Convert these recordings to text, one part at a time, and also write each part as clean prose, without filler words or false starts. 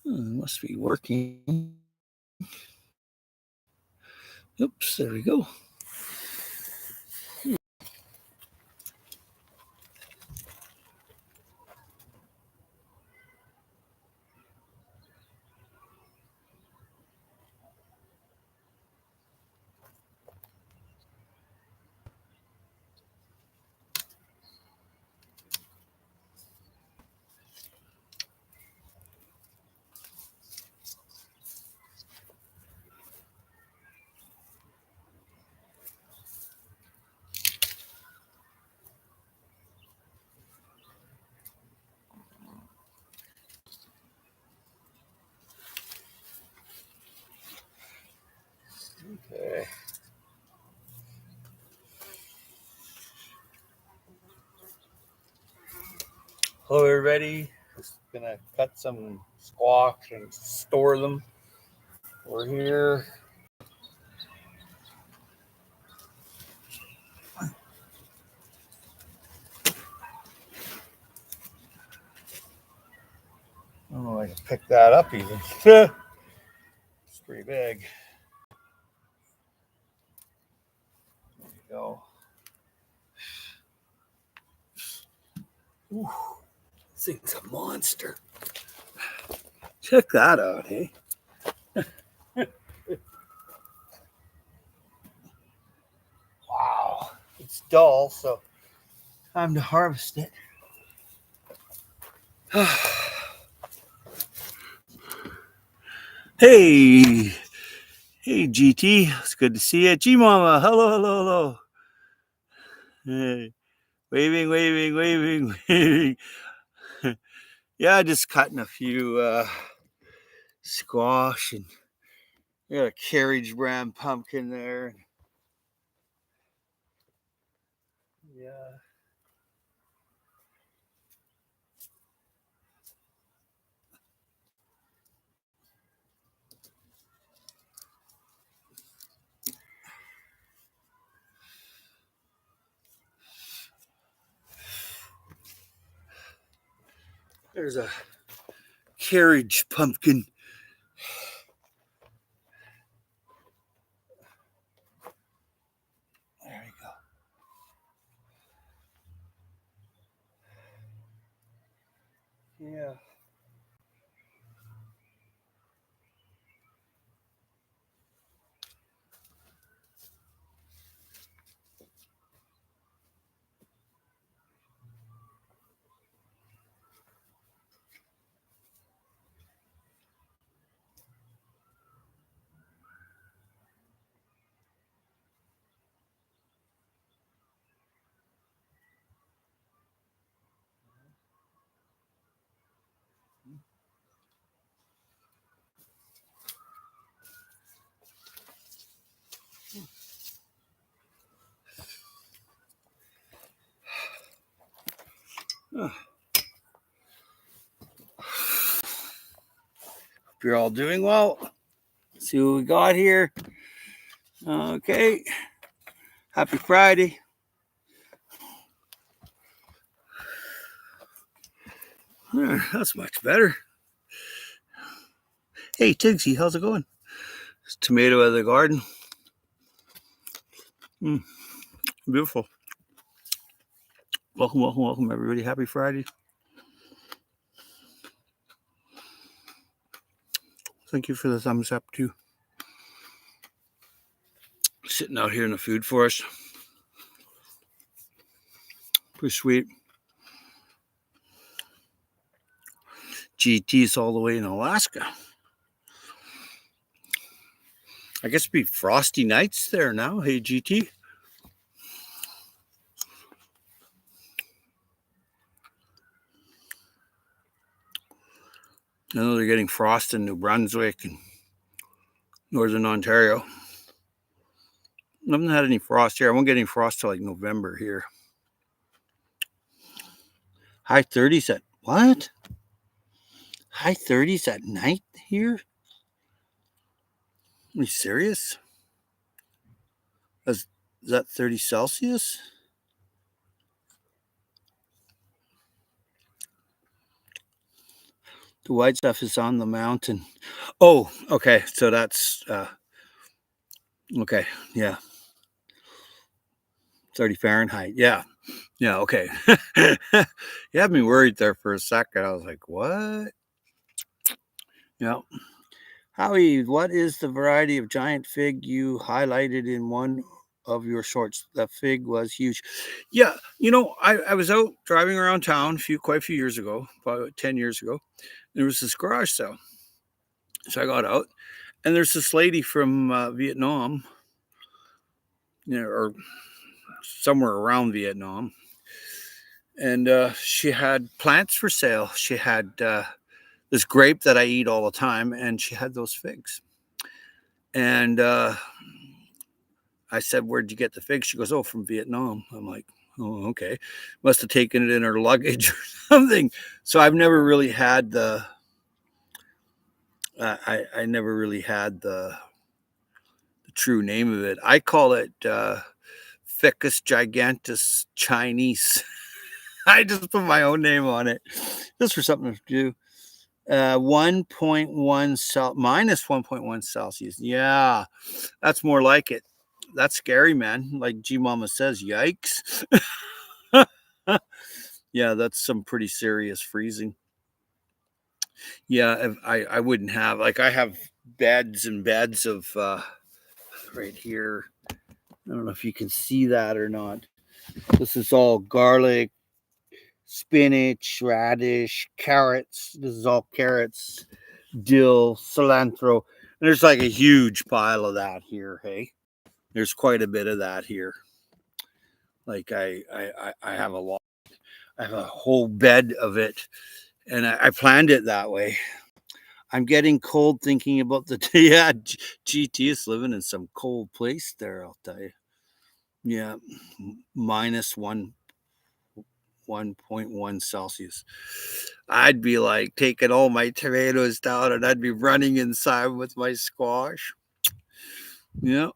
Must be working. Oops, there we go. Okay. Hello, everybody. Just gonna cut some squash and store them. We're here. I don't know if I can pick that up even. It's pretty big. There you go. Ooh, this thing's a monster. Check that out, hey? Wow. It's dull, so time to harvest it. Hey, GT, it's good to see you. G Mama, hello. Hey, waving. Yeah, just cutting a few squash, and we got a carriage brand pumpkin there. Yeah. There's a carriage pumpkin. There you go. Yeah. Hope you're all doing well. Let's see what we got here. Okay. Happy Friday. That's much better. Hey, Tigsy, how's it going? It's tomato out of the garden. Beautiful. Welcome, everybody. Happy Friday. Thank you for the thumbs up, too. Sitting out here in the food forest. Pretty sweet. GT's all the way in Alaska. I guess it'd be frosty nights there now. Hey, GT. I know they're getting frost in New Brunswick and Northern Ontario. I haven't had any frost here. I won't get any frost till like November here. High 30s at what? High 30s at night here? Are you serious? Is that 30 Celsius? The white stuff is on the mountain. Oh, okay. So that's okay. Yeah. 30 Fahrenheit. Yeah. Yeah. Okay. You had me worried there for a second. I was like, what? Yeah. Howie, what is the variety of giant fig you highlighted in one of your shorts? The fig was huge. Yeah, I was out driving around town quite a few years ago, about 10 years ago. There was this garage sale. So I got out, and there's this lady from Vietnam, or somewhere around Vietnam, and she had plants for sale. She had this grape that I eat all the time, and she had those figs. And I said, "Where'd you get the figs?" She goes, "Oh, from Vietnam." I'm like, "Oh, okay." Must have taken it in her luggage or something. So I've never really had the. I never really had the true name of it. I call it Ficus gigantus Chinese. I just put my own name on it, just for something to do. 1.1 minus 1.1 Celsius. Yeah, that's more like it. That's scary, man. Like G Mama says, yikes. Yeah, that's some pretty serious freezing. Yeah, I wouldn't have, like, I have beds and beds of right here. I don't know if you can see that or not. This is all garlic, spinach, radish, carrots. This is all carrots, dill, cilantro. And there's like a huge pile of that here. Hey, there's quite a bit of that here. Like I have a lot. I have a whole bed of it, and I planned it that way. I'm getting cold thinking about the yeah. GT is living in some cold place there. I'll tell you. Yeah, minus 1.1 Celsius. I'd be like taking all my tomatoes down, and I'd be running inside with my squash. Yeah.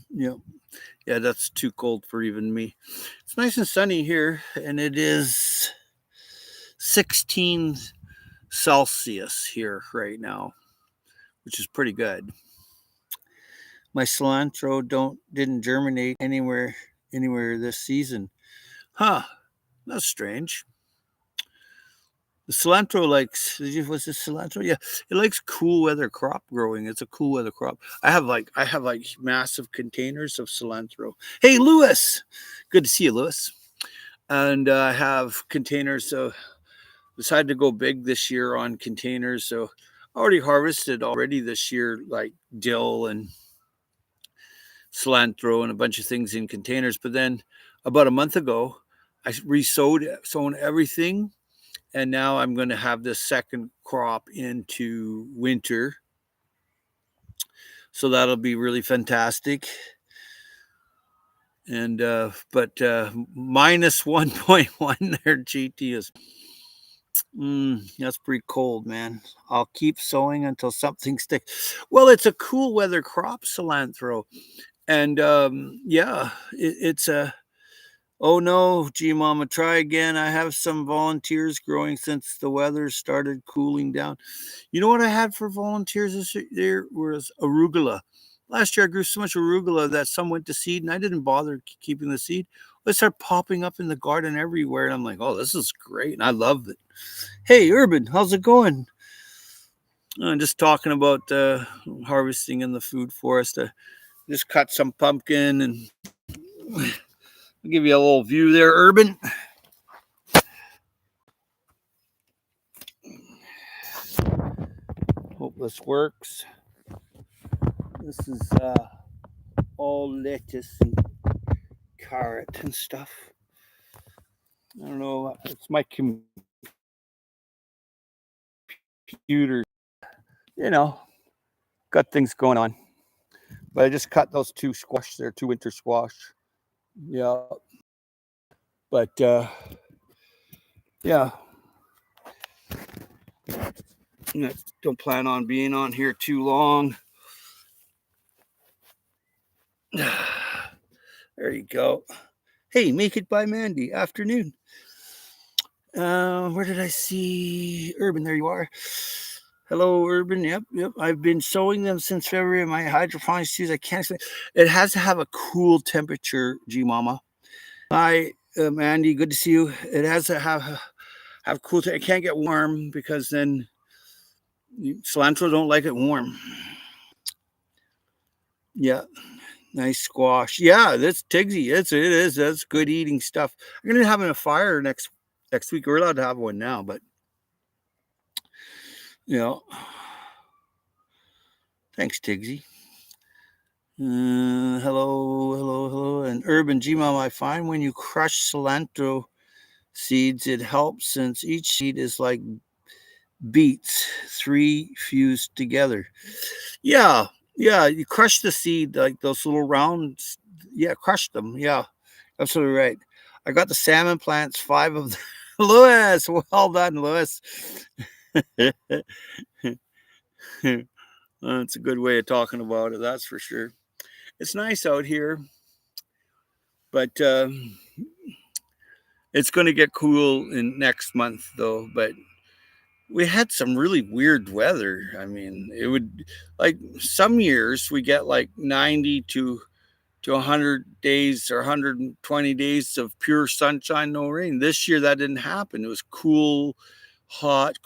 Yeah. Yeah, that's too cold for even me. It's nice and sunny here, and it is 16 Celsius here right now, which is pretty good. My cilantro didn't germinate anywhere this season. Huh, that's strange. The cilantro likes, was this cilantro? Yeah, it likes cool weather crop growing. It's a cool weather crop. I have like massive containers of cilantro. Hey, Lewis, good to see you, Lewis. And I have containers. So decided to go big this year on containers. So I already harvested already this year, like dill and cilantro and a bunch of things in containers. But then about a month ago, I sown everything, and now I'm going to have this second crop into winter. So that'll be really fantastic. And but minus 1.1 there, GT is that's pretty cold, man. I'll keep sowing until something sticks. Well, it's a cool weather crop, cilantro, and yeah, it's a. Oh no, G Mama, try again. I have some volunteers growing since the weather started cooling down. You know what I had for volunteers this year was arugula. Last year I grew so much arugula that some went to seed, and I didn't bother keeping the seed. They started popping up in the garden everywhere, and I'm like, oh, this is great, and I love it. Hey, Urban, how's it going? I'm just talking about harvesting in the food forest. Just cut some pumpkin, and I'll give you a little view there, Urban. Hope this works. This is all lettuce and carrot and stuff. I don't know. It's my computer. You know, got things going on. But I just cut those two squash there, two winter squash. Yeah. But yeah. I don't plan on being on here too long. There you go. Hey, make it by Mandy. Afternoon. Where did I see Urban? There you are. Hello, Urban. Yep. I've been sowing them since February. My hydroponics seeds, I can't say. It has to have a cool temperature, G Mama. Hi, Andy. Good to see you. It has to have cool. It can't get warm because then cilantro don't like it warm. Yeah, nice squash. Yeah, that's Tigsy. It is. That's good eating stuff. I'm gonna have a fire next week. We're allowed to have one now, but you know, thanks, Tigsy. Hello. And Urban Gmom, I find when you crush cilantro seeds, it helps since each seed is like beets, three fused together. Yeah, you crush the seed like those little rounds. Yeah, crush them. Yeah, absolutely right. I got the salmon plants, 5 of them. Lewis, well done, Lewis. That's a good way of talking about it, that's for sure. It's nice out here, but it's going to get cool in next month, though. But we had some really weird weather. I mean, it would like some years we get like 90 to 100 days or 120 days of pure sunshine, no rain. This year that didn't happen. It was cool, hot.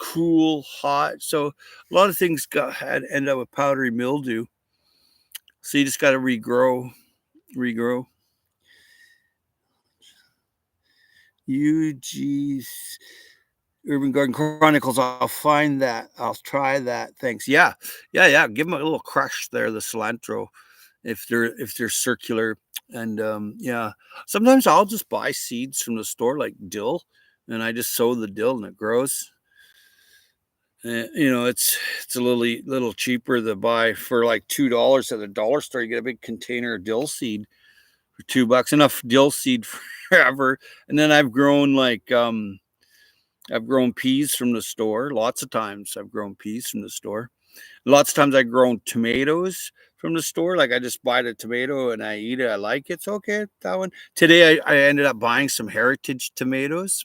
So a lot of things had ended up with powdery mildew. So you just got to regrow. UG's Urban Garden Chronicles. I'll find that. I'll try that. Thanks. Yeah. Give them a little crush there, the cilantro, if they're circular. And yeah, sometimes I'll just buy seeds from the store like dill, and I just sow the dill and it grows. It's a little cheaper to buy for like $2 at the dollar store. You get a big container of dill seed for $2, enough dill seed forever. And then I've grown peas from the store. Lots of times I've grown peas from the store. Lots of times I've grown tomatoes from the store. Like I just buy the tomato and I eat it. I like it. It's okay. That one. Today I ended up buying some heritage tomatoes,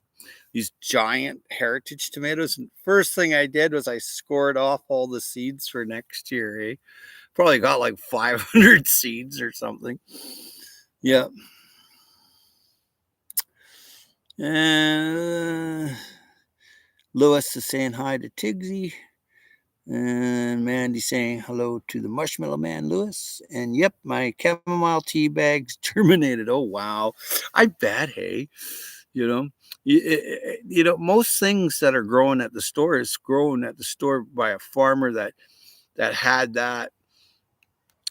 these giant heritage tomatoes. And first thing I did was I scored off all the seeds for next year. Eh? Probably got like 500 seeds or something. Yeah. And Lewis is saying hi to Tigsy. And Mandy saying hello to the Marshmallow Man, Lewis. And yep, my chamomile tea bags germinated. Oh, wow. I bet, hey, you know, most things that are growing at the store is grown at the store by a farmer that had that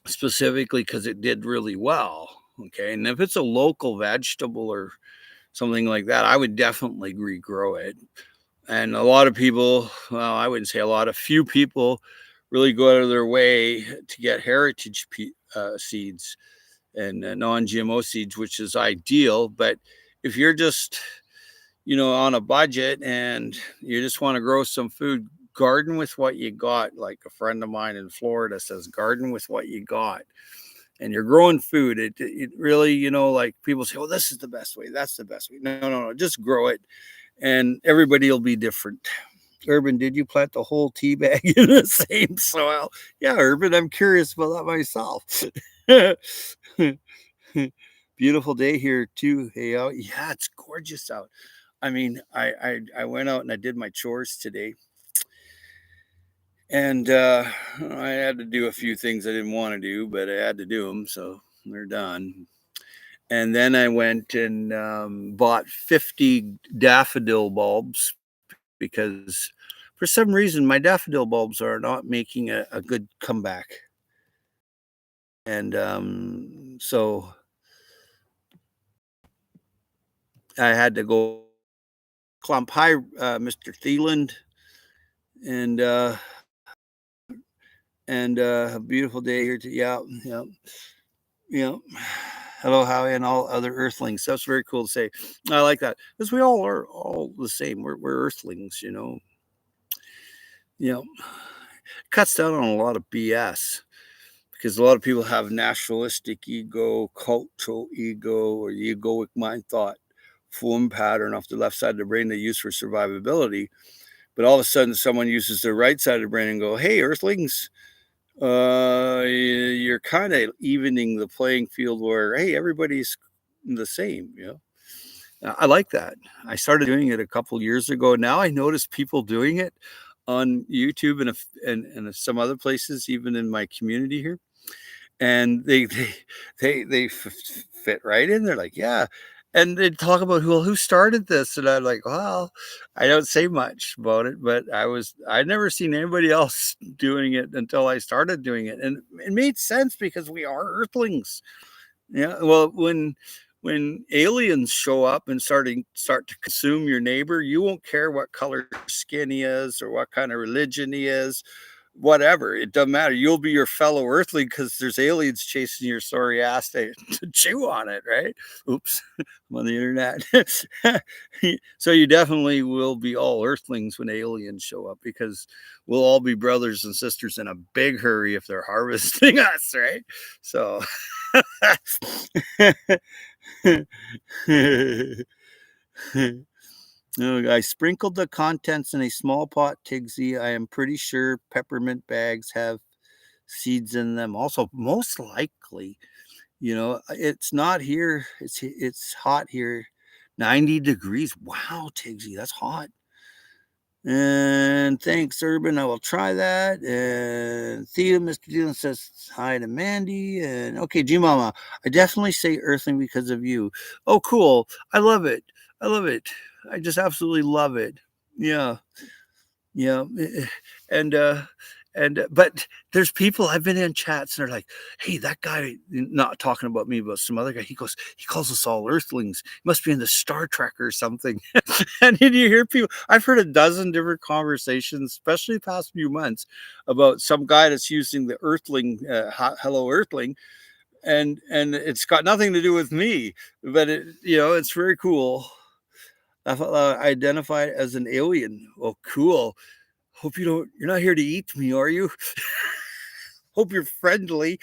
specifically because it did really well. Okay. And if it's a local vegetable or something like that, I would definitely regrow it. And a lot of people, well, I wouldn't say a lot, a few people really go out of their way to get heritage seeds and non-GMO seeds, which is ideal. But if you're just, on a budget and you just want to grow some food, garden with what you got. Like a friend of mine in Florida says, garden with what you got. And you're growing food. It really, like people say, oh, this is the best way. That's the best way. No. Just grow it and everybody will be different. Urban, did you plant the whole tea bag in the same soil? Yeah, Urban, I'm curious about that myself. Beautiful day here too. Hey, out. Yeah, it's gorgeous out. I mean, I went out and I did my chores today, and I had to do a few things I didn't want to do, but I had to do them, so they're done. And then I went and bought 50 daffodil bulbs because for some reason my daffodil bulbs are not making a good comeback. And so I had to go clump. Hi, Mr. Thieland. And a beautiful day here. Yeah. Hello, Howie, and all other Earthlings. That's very cool to say. I like that because we all are all the same. We're Earthlings, You know, cuts down on a lot of BS because a lot of people have nationalistic ego, cultural ego, or the egoic mind thought foam pattern off the left side of the brain they use for survivability. But all of a sudden, someone uses their right side of the brain and go, "Hey, Earthlings, you're kind of evening the playing field where, hey, everybody's the same." I like that. I started doing it a couple years ago. Now I notice people doing it on YouTube and some other places, even in my community here, and they fit right in there. Like, yeah, and they talk about who started this, and I'm like, well, I don't say much about it, but I'd never seen anybody else doing it until I started doing it, and it made sense because we are Earthlings. Yeah, well, when aliens show up and start to consume your neighbor, you won't care what color skin he is or what kind of religion he is, whatever. It doesn't matter. You'll be your fellow earthling because there's aliens chasing your sorry ass to chew on it, right? Oops, I'm on the internet. So you definitely will be all earthlings when aliens show up because we'll all be brothers and sisters in a big hurry if they're harvesting us, right? So Oh, I sprinkled the contents in a small pot, Tigsy. I am pretty sure peppermint bags have seeds in them. Also, most likely, it's not here. It's hot here, 90 degrees. Wow, Tigsy, that's hot. And thanks, Urban. I will try that. And Thea, Mr. Dillon says hi to Mandy. And okay, G Mama, I definitely say Earthling because of you. Oh, cool. I love it. I love it. I just absolutely love it. Yeah. Yeah. But there's people I've been in chats and they're like, hey, that guy, not talking about me, but some other guy, he calls us all Earthlings. He must be in the Star Trek or something. And then you hear people, I've heard a dozen different conversations, especially the past few months, about some guy that's using the Earthling, hello Earthling, and it's got nothing to do with me, but it's very cool. I identify as an alien. Oh, cool. Hope you're not here to eat me, are you? Hope you're friendly.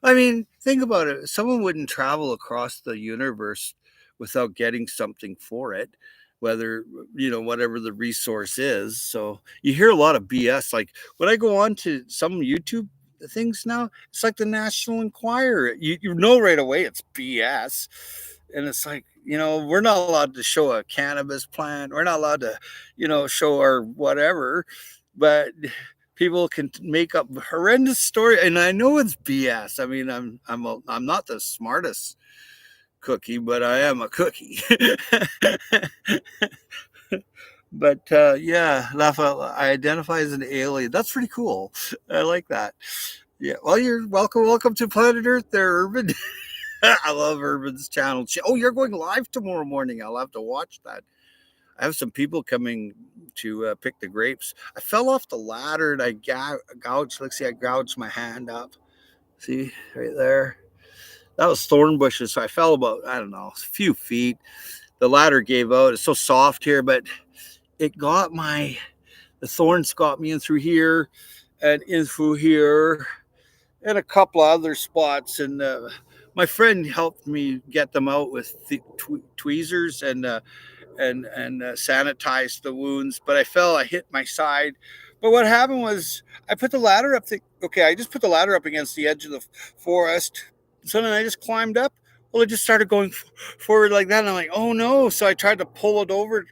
I mean, think about it. Someone wouldn't travel across the universe without getting something for it, whether, whatever the resource is. So you hear a lot of BS. Like when I go on to some YouTube things now, it's like the National Enquirer. You know right away it's BS. And it's like, we're not allowed to show a cannabis plant. We're not allowed to, show our whatever. But people can make up horrendous story, and I know it's BS. I mean, I'm not the smartest cookie, but I am a cookie. But yeah, Lafa, I identify as an alien. That's pretty cool. I like that. Yeah. Well, you're welcome. Welcome to Planet Earth, there, Urban. I love Urban's channel. Oh, you're going live tomorrow morning. I'll have to watch that. I have some people coming to pick the grapes. I fell off the ladder and I gouged. Let's see, I gouged my hand up. See right there. That was thorn bushes. So I fell about, I don't know, a few feet. The ladder gave out. It's so soft here, but the thorns got me in through here and in through here and a couple of other spots. And my friend helped me get them out with tweezers and sanitized the wounds. But I hit my side. But what happened was I put the ladder up. I just put the ladder up against the edge of the forest. So then I just climbed up. Well, it just started going forward like that. And I'm like, oh no. So I tried to pull it over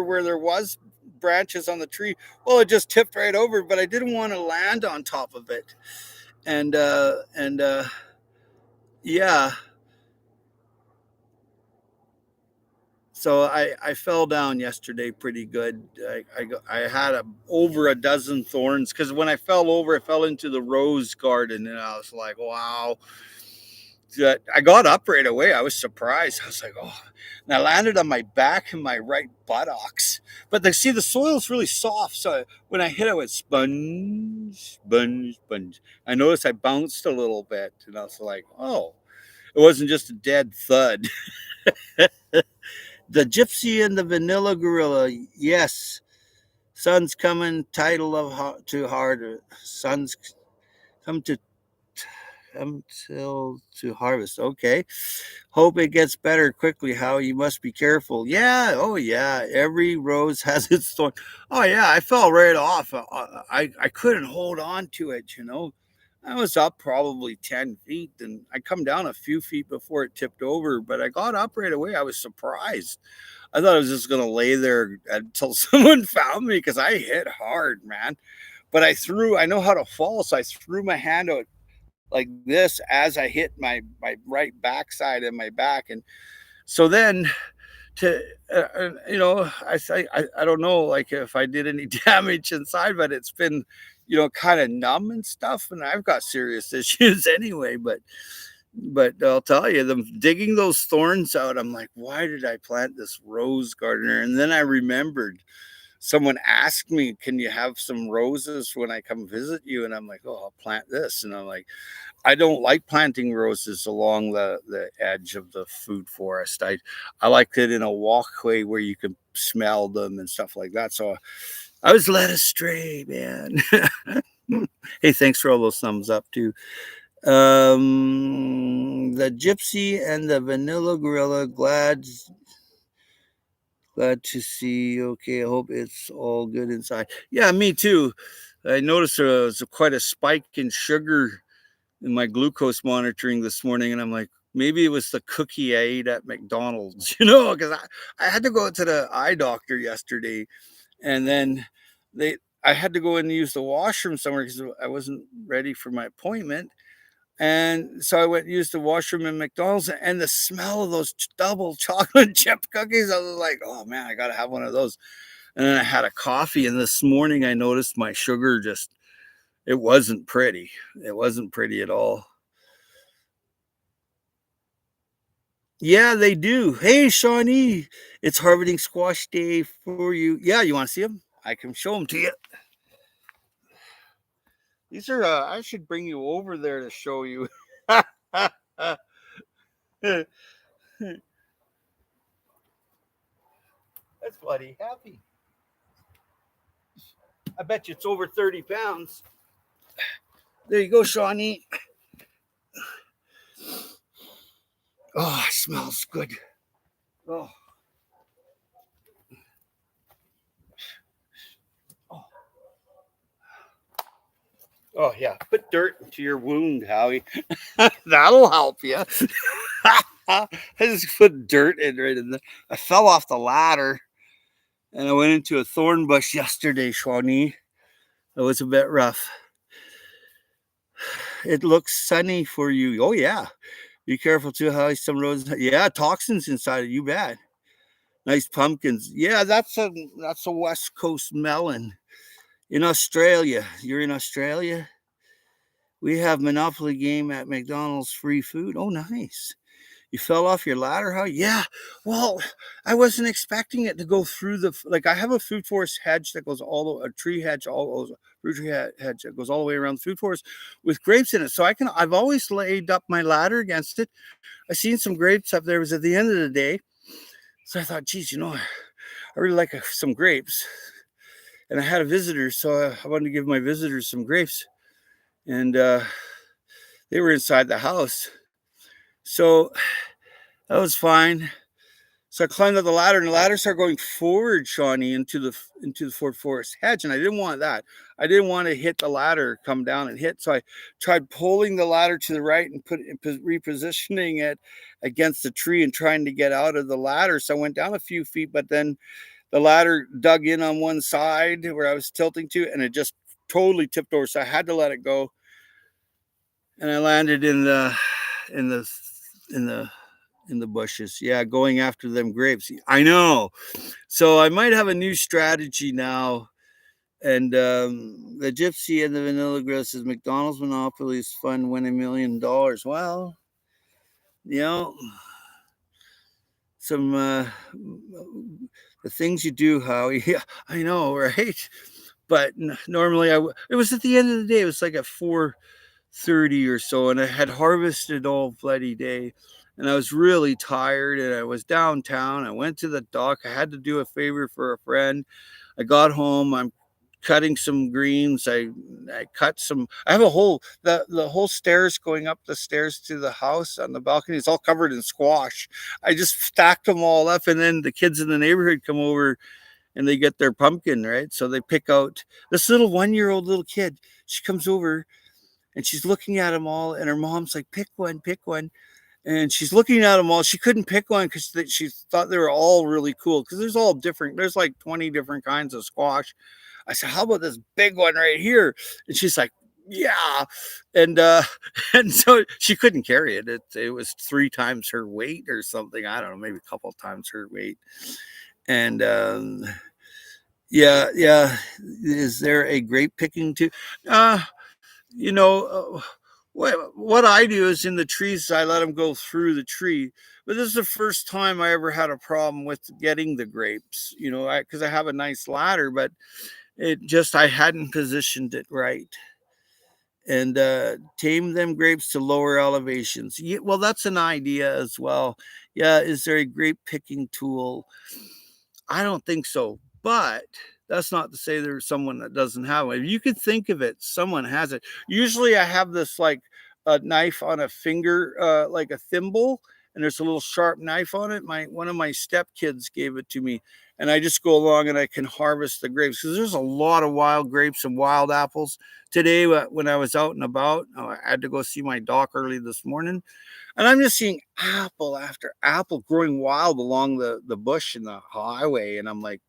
where there was branches on the tree. Well, it just tipped right over, but I didn't want to land on top of it. And yeah. So I fell down yesterday pretty good. I had over a dozen thorns because when I fell over, I fell into the rose garden, and I was like, wow. I got up right away. I was surprised. I was like, oh, and I landed on my back and my right buttocks. But the soil's really soft. So when I hit it with sponge, sponge, sponge, I noticed I bounced a little bit, and I was like, oh, it wasn't just a dead thud. The Gypsy and the Vanilla Gorilla. Yes. Sun's coming. Title of Too Hard. Sun's come to. until to harvest. Okay. Hope it gets better quickly. How you must be careful. Yeah. Oh yeah. Every rose has its thorn. Oh yeah. I fell right off. I couldn't hold on to it. I was up probably 10 feet, and I come down a few feet before it tipped over. But I got up right away. I was surprised. I thought I was just gonna lay there until someone found me because I hit hard, man. But I know how to fall, so I threw my hand out like this as I hit my right backside and my back. And so then to I don't know like if I did any damage inside, but it's been kind of numb and stuff, and I've got serious issues anyway. But I'll tell you, them digging those thorns out, I'm like, why did I plant this rose gardener? And then I remembered someone asked me, can you have some roses when I come visit you? And I'm like, oh, I'll plant this. And I'm like, I don't like planting roses along the edge of the food forest. I like it in a walkway where you can smell them and stuff like that. So I was led astray, man. Hey, thanks for all those thumbs up too. The gypsy and the vanilla gorilla, glad to see. Okay, I hope it's all good inside. Yeah, me too. I noticed there was quite a spike in sugar in my glucose monitoring this morning, and I'm like, maybe it was the cookie I ate at McDonald's, because I had to go to the eye doctor yesterday, and then I had to go and use the washroom somewhere because I wasn't ready for my appointment. And so I went and used the washroom in McDonald's, and the smell of those double chocolate chip cookies, I was like, oh man, I got to have one of those. And then I had a coffee, and this morning I noticed my sugar it wasn't pretty. It wasn't pretty at all. Yeah, they do. Hey, Shawnee, it's harvesting squash day for you. Yeah, you want to see them? I can show them to you. These are, I should bring you over there to show you. That's bloody happy. I bet you it's over 30 pounds. There you go, Shawnee. Oh, it smells good. Oh. Oh, yeah. Put dirt into your wound, Howie. That'll help you. I just put dirt in right in there. I fell off the ladder and I went into a thorn bush yesterday, Shawnee. It was a bit rough. It looks sunny for you. Oh, yeah. Be careful too, Howie. Some roads. Yeah, toxins inside it. You bet. Nice pumpkins. Yeah, that's a West Coast melon. In Australia. You're in Australia? We have Monopoly game at McDonald's, free food. Oh, nice. You fell off your ladder, how? Yeah. Well, I wasn't expecting it to go through I have a food forest hedge that goes a tree hedge, fruit tree hedge that goes all the way around the food forest with grapes in it. So I've always laid up my ladder against it. I seen some grapes up there. It was at the end of the day. So I thought, geez, I really like some grapes. And I had a visitor, so I wanted to give my visitors some grapes. And they were inside the house. So that was fine. So I climbed up the ladder, and the ladder started going forward, Shawnee, into the Fort Forest hedge. And I didn't want that. I didn't want to hit the ladder, come down and hit. So I tried pulling the ladder to the right and repositioning it against the tree and trying to get out of the ladder. So I went down a few feet, but then the ladder dug in on one side where I was tilting to, and it just totally tipped over. So I had to let it go. And I landed in the bushes. Yeah, going after them grapes. I know. So I might have a new strategy now. And the gypsy and the vanilla grill says McDonald's Monopoly is fun, win $1 million. Well, some the things you do, Howie. Yeah, I know, right? But normally it was at the end of the day. It was like at 4:30 or so, and I had harvested all bloody day, and I was really tired, and I was downtown. I went to the dock. I had to do a favor for a friend. I got home. I'm cutting some greens. I cut some. I have a whole the whole stairs going up the stairs to the house on the balcony. It's all covered in squash. I just stacked them all up, and then the kids in the neighborhood come over and they get their pumpkin, right? So they pick out this little 1-year-old little kid. She comes over and she's looking at them all, and her mom's like, pick one, pick one. And she's looking at them all. She couldn't pick one because she thought they were all really cool because there's all different. There's like 20 different kinds of squash. I said, how about this big one right here? And she's like, yeah. And and so she couldn't carry it. It was 3 times her weight or something. I don't know, maybe a couple of times her weight. And yeah. Is there a grape picking too? Uh, you know, what I do is in the trees, I let them go through the tree. But this is the first time I ever had a problem with getting the grapes, because I have a nice ladder, but I hadn't positioned it right. And tame them grapes to lower elevations. Yeah, well, that's an idea as well. Yeah, is there a grape picking tool? I don't think so, but that's not to say there's someone that doesn't have one. If you could think of it, someone has it. Usually I have this like a knife on a finger, like a thimble, and there's a little sharp knife on it. One of my stepkids gave it to me, and I just go along and I can harvest the grapes because there's a lot of wild grapes and wild apples. Today, when I was out and about, I had to go see my doc early this morning, and I'm just seeing apple after apple growing wild along the bush in the highway. And I'm like,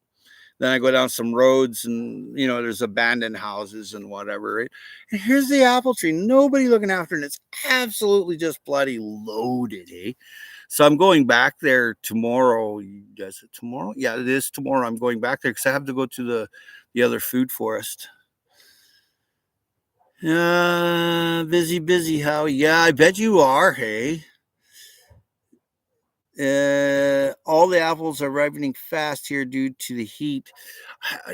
then I go down some roads and, there's abandoned houses and whatever, right? And here's the apple tree, nobody looking after it. And it's absolutely just bloody loaded, eh? So I'm going back there tomorrow. Is it tomorrow? Yeah, it is tomorrow. I'm going back there because I have to go to the other food forest. Busy, how? Yeah, I bet you are, hey. All the apples are ripening fast here due to the heat.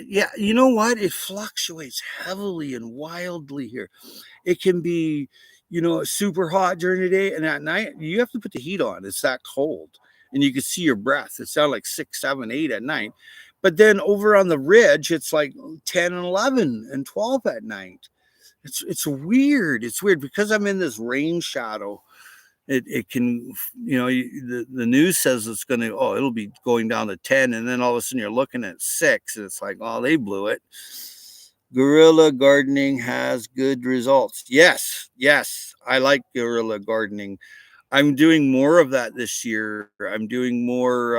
Yeah, you know what? It fluctuates heavily and wildly here. It can be, super hot during the day, and at night you have to put the heat on. It's that cold, and you can see your breath. It's down like 6, 7, 8 at night. But then over on the ridge, it's like 10 and 11 and 12 at night. It's weird. It's weird because I'm in this rain shadow. It can, the news says it's going to, it'll be going down to 10, and then all of a sudden you're looking at 6, and it's like, oh, they blew it. Guerrilla gardening has good results. Yes, I like guerrilla gardening. I'm doing more of that this year. I'm doing more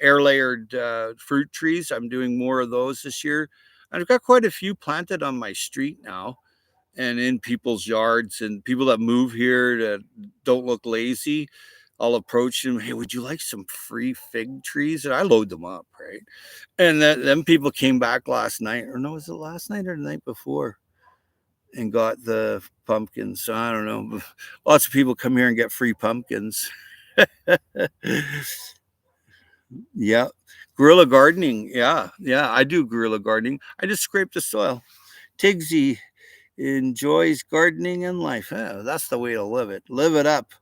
air layered fruit trees. I'm doing more of those this year. I've got quite a few planted on my street now and in people's yards, and people that move here that don't look lazy, I'll approach them. Hey, would you like some free fig trees? And I load them up, right? And then people came back last night, or no, was it last night or the night before, and got the pumpkins. So I don't know. Lots of people come here and get free pumpkins. Yeah. Guerrilla gardening. Yeah. I do guerrilla gardening. I just scrape the soil. Tigsy enjoys gardening and life. Yeah, that's the way to live it. Live it up.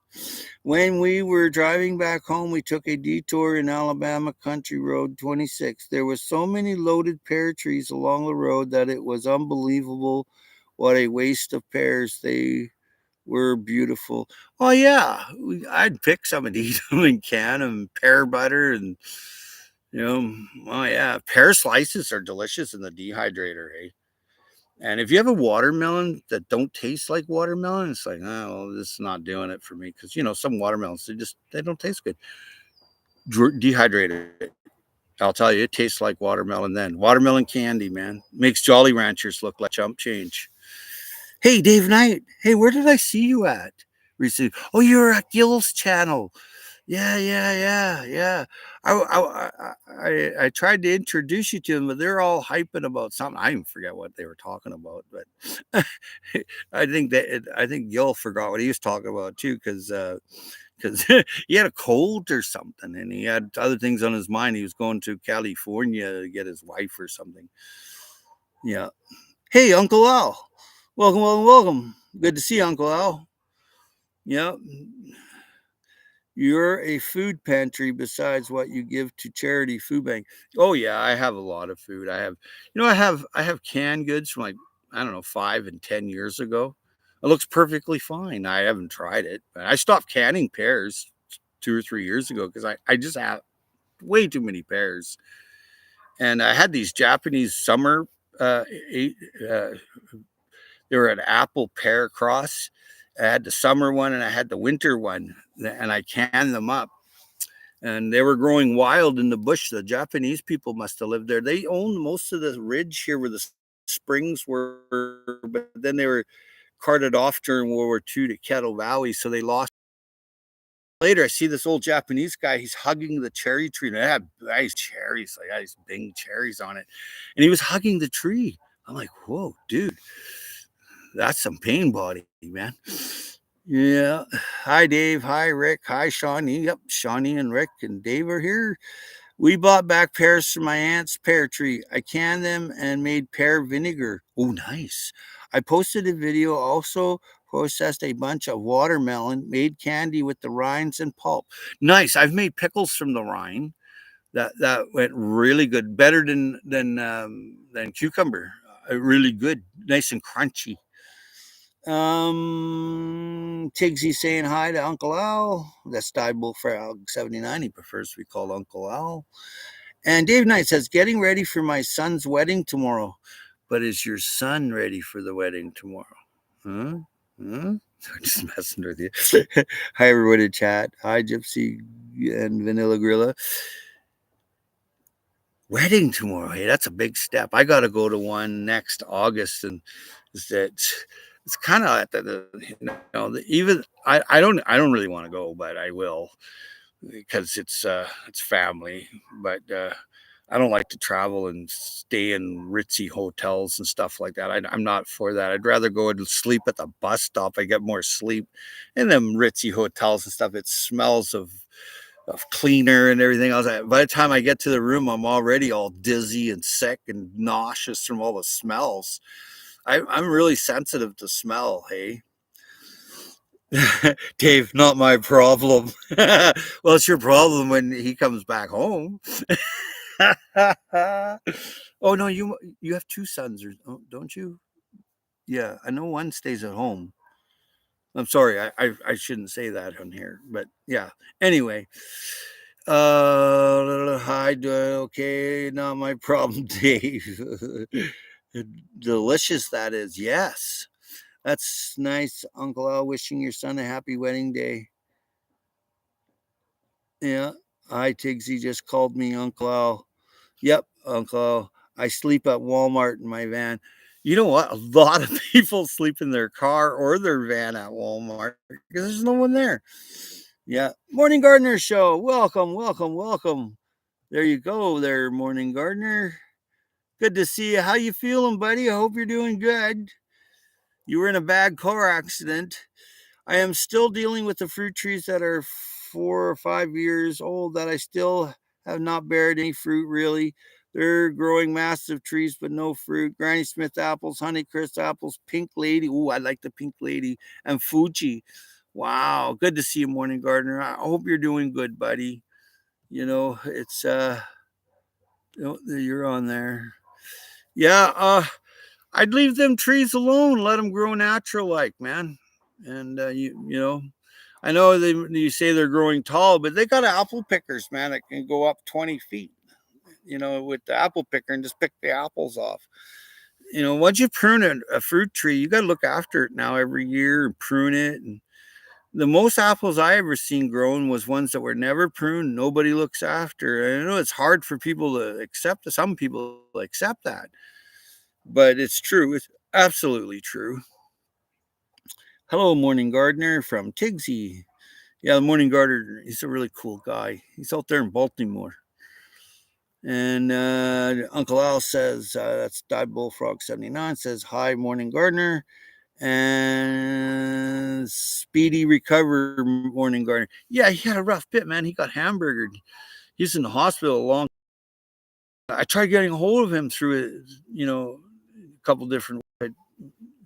When we were driving back home, we took a detour in Alabama Country Road 26. There were so many loaded pear trees along the road that it was unbelievable. What a waste of pears. They were beautiful. Oh, yeah. I'd pick some and eat them and can them, pear butter and, oh, yeah. Pear slices are delicious in the dehydrator, eh? And if you have a watermelon that don't taste like watermelon, it's like, oh, well, this is not doing it for me. Because, some watermelons, they don't taste good. Dehydrated it. I'll tell you, it tastes like watermelon then. Watermelon candy, man. Makes Jolly Ranchers look like chump change. Hey, Dave Knight. Hey, where did I see you at? Recently? Oh, you're at Gill's channel. Yeah. I tried to introduce you to them, but they're all hyping about something. I even forget what they were talking about, but I think Gil forgot what he was talking about too, because he had a cold or something, and he had other things on his mind. He was going to California to get his wife or something. Yeah. Hey, Uncle Al. Welcome. Good to see you, Uncle Al. Yeah. You're a food pantry besides what you give to charity food bank. Oh yeah, I have a lot of food. I have canned goods from like, I don't know, 5 and 10 years ago. It looks perfectly fine. I haven't tried it, but I stopped canning pears 2 or 3 years ago because I just have way too many pears. And I had these Japanese summer, uh, eight, uh, they were an apple pear cross. I had the summer one and I had the winter one, and I canned them up. And they were growing wild in the bush. The Japanese people must have lived there. They owned most of the ridge here where the springs were, but then they were carted off during World War II to Kettle Valley, so they lost. Later, I see this old Japanese guy. He's hugging the cherry tree. And it had nice cherries, like nice big cherries on it, and he was hugging the tree. I'm like, whoa, dude, that's some pain body, man. Yeah. Hi, Dave. Hi, Rick. Hi, Shawnee. Yep, Shawnee and Rick and Dave are here. We bought back pears from my aunt's pear tree. I canned them and made pear vinegar. Oh, nice. I posted a video. Also processed a bunch of watermelon, made candy with the rinds and pulp. Nice. I've made pickles from the rind. That went really good. Better than cucumber. Really good. Nice and crunchy. Tigsy saying hi to Uncle Al. That's Dive Bullfrog 79. He prefers to be called Uncle Al. And Dave Knight says, getting ready for my son's wedding tomorrow. But is your son ready for the wedding tomorrow? Huh? Huh? I'm just messing with you. Hi, everybody in chat. Hi, Gypsy and Vanilla Gorilla. Wedding tomorrow. Hey, that's a big step. I got to go to one next August, and it's kind of at even I don't really want to go, but I will because it's family. But I don't like to travel and stay in ritzy hotels and stuff like that. I'm not for that. I'd rather go and sleep at the bus stop. I get more sleep in them ritzy hotels and stuff. It smells of cleaner and everything else. By the time I get to the room, I'm already all dizzy and sick and nauseous from all the smells. I'm really sensitive to smell. Hey, Dave, not my problem. Well, it's your problem when he comes back home. Oh no, you have two sons, don't you? Yeah, I know one stays at home. I'm sorry, I shouldn't say that on here, but yeah. Anyway, hi, okay, not my problem, Dave. Delicious that is. Yes, that's nice, Uncle Al. Wishing your son a happy wedding day. Yeah. Hi, Tigsy just called me Uncle Al. Yep, Uncle Al. I sleep at Walmart in my van. You know what? A lot of people sleep in their car or their van at Walmart because there's no one there. Yeah. Morning Gardener Show. Welcome, welcome, welcome. There you go, there, Morning Gardener. Good to see you. How you feeling, buddy? I hope you're doing good. You were in a bad car accident. I am still dealing with the fruit trees that are 4 or 5 years old that I still have not bared any fruit really. They're growing massive trees but no fruit. Granny Smith apples, Honeycrisp apples, Pink Lady. Ooh, I like the Pink Lady. And Fuji. Wow, good to see you, Morning Gardener. I hope you're doing good, buddy. It's you're on there. Yeah, I'd leave them trees alone, let them grow natural like, man. And I know you say they're growing tall, but they got apple pickers, man, that can go up 20 feet, with the apple picker and just pick the apples off. Once you prune a fruit tree, you got to look after it now every year and prune it. And the most apples I ever seen growing was ones that were never pruned, nobody looks after. And I know it's hard for people to accept. Some people accept that, but it's true. It's absolutely true. Hello, Morning Gardener from Tigsy. Yeah, the Morning Gardener, he's a really cool guy. He's out there in Baltimore. And Uncle Al says, that's Dive Bullfrog 79, says, hi, Morning Gardener. And Speedy Recover, Morning Gardener. Yeah, he had a rough bit, man. He got hamburgered. He's in the hospital a long time. I tried getting a hold of him through it, a couple different. I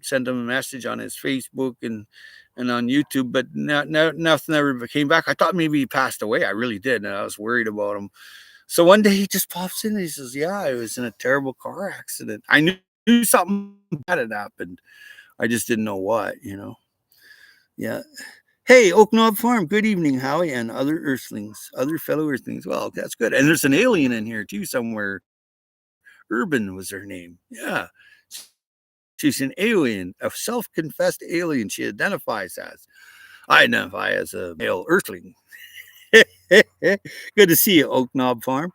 sent him a message on his Facebook and and on YouTube, but nothing ever came back. I thought maybe he passed away. I really did, and I was worried about him. So one day he just pops in and he says, "Yeah, I was in a terrible car accident." I knew something bad had happened. I just didn't know what, Yeah. Hey, Oak Knob Farm. Good evening, Howie, and other Earthlings, other fellow Earthlings. Well, that's good. And there's an alien in here too somewhere. Urban was her name. Yeah. She's an alien, a self-confessed alien. She identifies as. I identify as a male Earthling. Good to see you, Oak Knob Farm.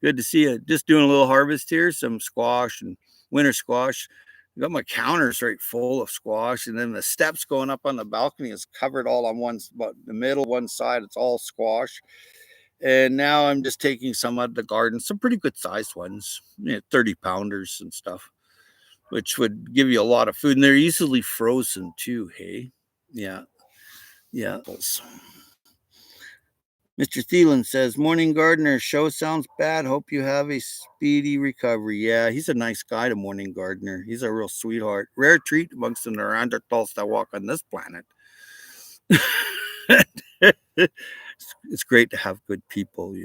Good to see you. Just doing a little harvest here, some squash and winter squash. I got my counters right full of squash, and then the steps going up on the balcony is covered all on the middle, one side, it's all squash. And now I'm just taking some out of the garden, some pretty good sized ones, 30 pounders and stuff, which would give you a lot of food. And they're easily frozen too, hey? Yeah. Yeah. Mr. Thielen says, Morning Gardener, show sounds bad. Hope you have a speedy recovery. Yeah, he's a nice guy to Morning Gardener. He's a real sweetheart. Rare treat amongst the Neanderthals that walk on this planet. It's great to have good people,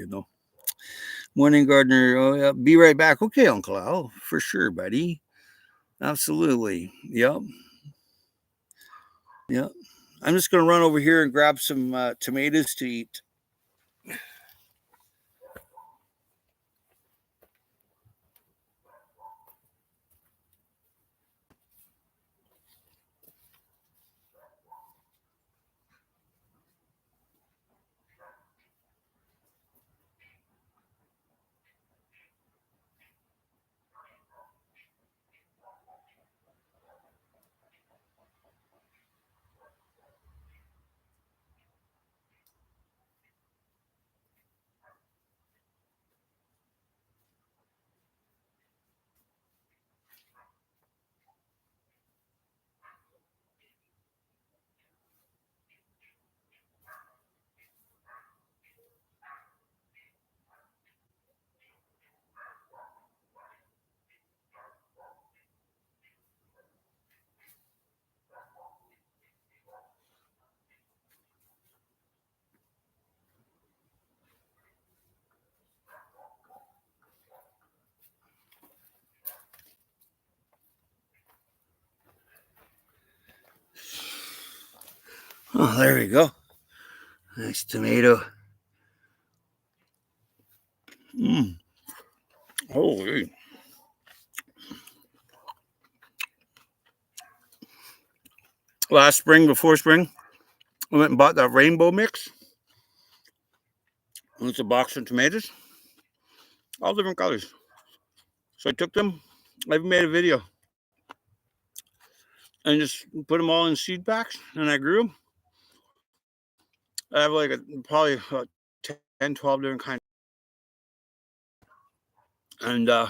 Morning Gardener, oh, yeah, be right back. Okay, Uncle Al, for sure, buddy. Absolutely. Yep. Yep. I'm just going to run over here and grab some tomatoes to eat. Oh, there we go. Nice tomato. Holy. Last spring, before spring, I went and bought that rainbow mix. It's a box of tomatoes, all different colors. So I took them. I've made a video and just put them all in seed packs, and I grew them. I have probably 10, 12 different kinds. And I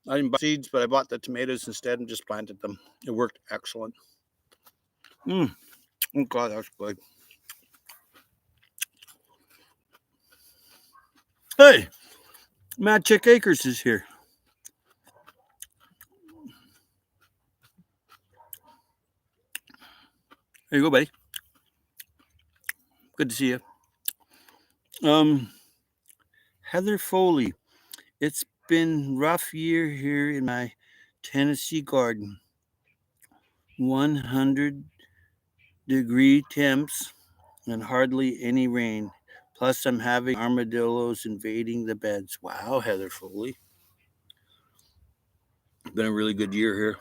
didn't buy seeds, but I bought the tomatoes instead and just planted them. It worked excellent. Oh, God, that's good. Hey, Matt Chick Acres is here. There you go, buddy. Good to see you. Heather Foley. It's been rough year here in my Tennessee garden. 100-degree temps and hardly any rain. Plus, I'm having armadillos invading the beds. Wow, Heather Foley. Been a really good year here.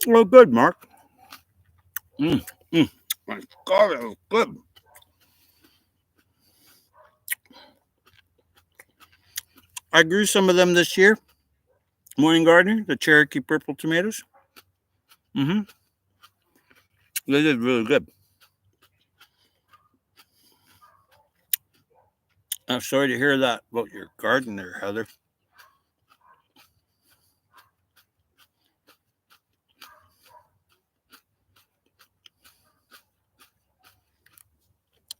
Oh, good, Mark. My God, that was good. I grew some of them this year. Morning Gardener, the Cherokee purple tomatoes. They did really good. I'm sorry to hear that about your garden there, Heather.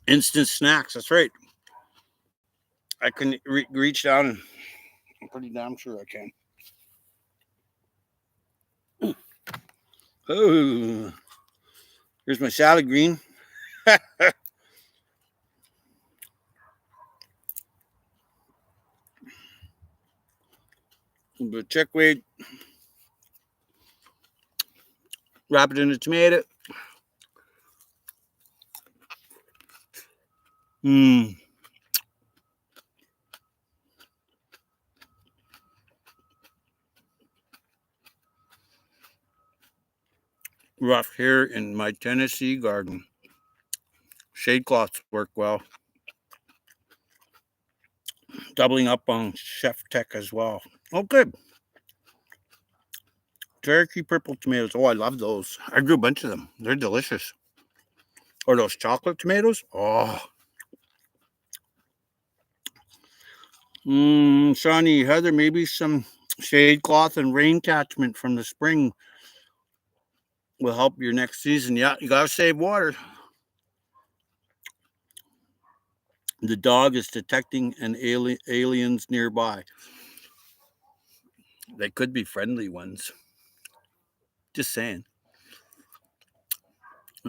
Instant snacks, that's right. I can reach down and I'm pretty damn sure I can. Oh, here's my salad green. But check weight. Wrap it in the tomato. Mmm. Rough here in my Tennessee garden. Shade cloths work well. Doubling up on Chef Tech as well. Oh, good. Cherokee purple tomatoes. Oh, I love those. I grew a bunch of them. They're delicious. Or those chocolate tomatoes. Oh. Shawnee, Heather, maybe some shade cloth and rain catchment from the spring will help your next season. Yeah, you got to save water. The dog is detecting aliens nearby. They could be friendly ones. Just saying.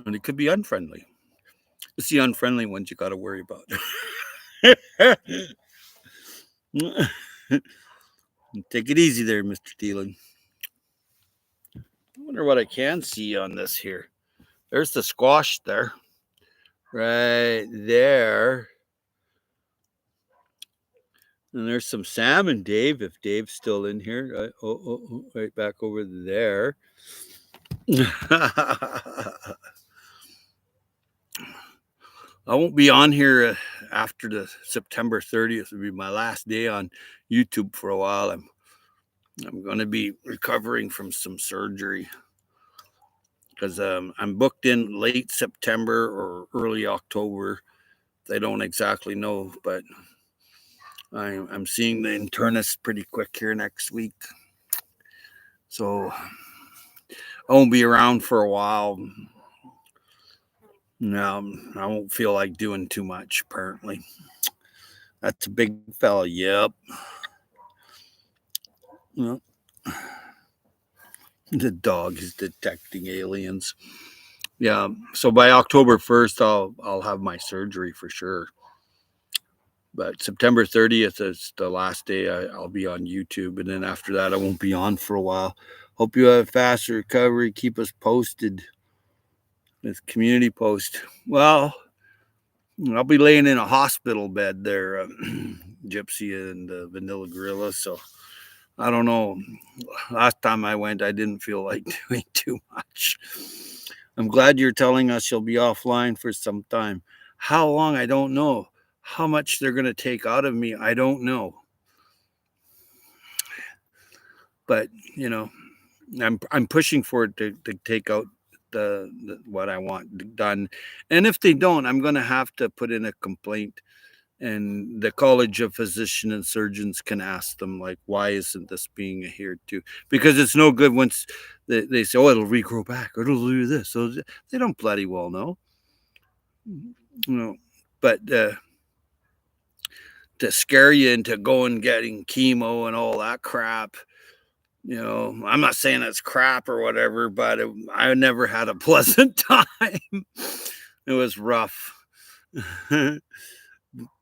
And it could be unfriendly. It's the unfriendly ones you got to worry about. Take it easy there, Mr. Thielen. I wonder what I can see on this here. There's the squash there. Right there. And there's some salmon, Dave, if Dave's still in here. Right back over there. I won't be on here after the September 30th. It'll be my last day on YouTube for a while. I'm going to be recovering from some surgery because I'm booked in late September or early October. They don't exactly know, but I'm seeing the internist pretty quick here next week. So I won't be around for a while. No, I won't feel like doing too much, apparently. That's a big fella. Yep. Well, the dog is detecting aliens. Yeah. So by October 1st, I'll have my surgery for sure. But September 30th is the last day I'll be on YouTube. And then after that, I won't be on for a while. Hope you have a fast recovery. Keep us posted with community post. Well, I'll be laying in a hospital bed there, Gypsy and Vanilla Gorilla. So I don't know. Last time I went, I didn't feel like doing too much. I'm glad you're telling us you'll be offline for some time. How long? I don't know. How much they're going to take out of me, I don't know. But I'm pushing for it to take out the what I want done, and if they don't, I'm going to have to put in a complaint. And the College of Physician and Surgeons can ask them, like, why isn't this being adhered to? Because it's no good once they say, oh, it'll regrow back or it'll do this. So they don't bloody well know. But to scare you into going getting chemo and all that crap, I'm not saying it's crap or whatever, but I never had a pleasant time. It was rough.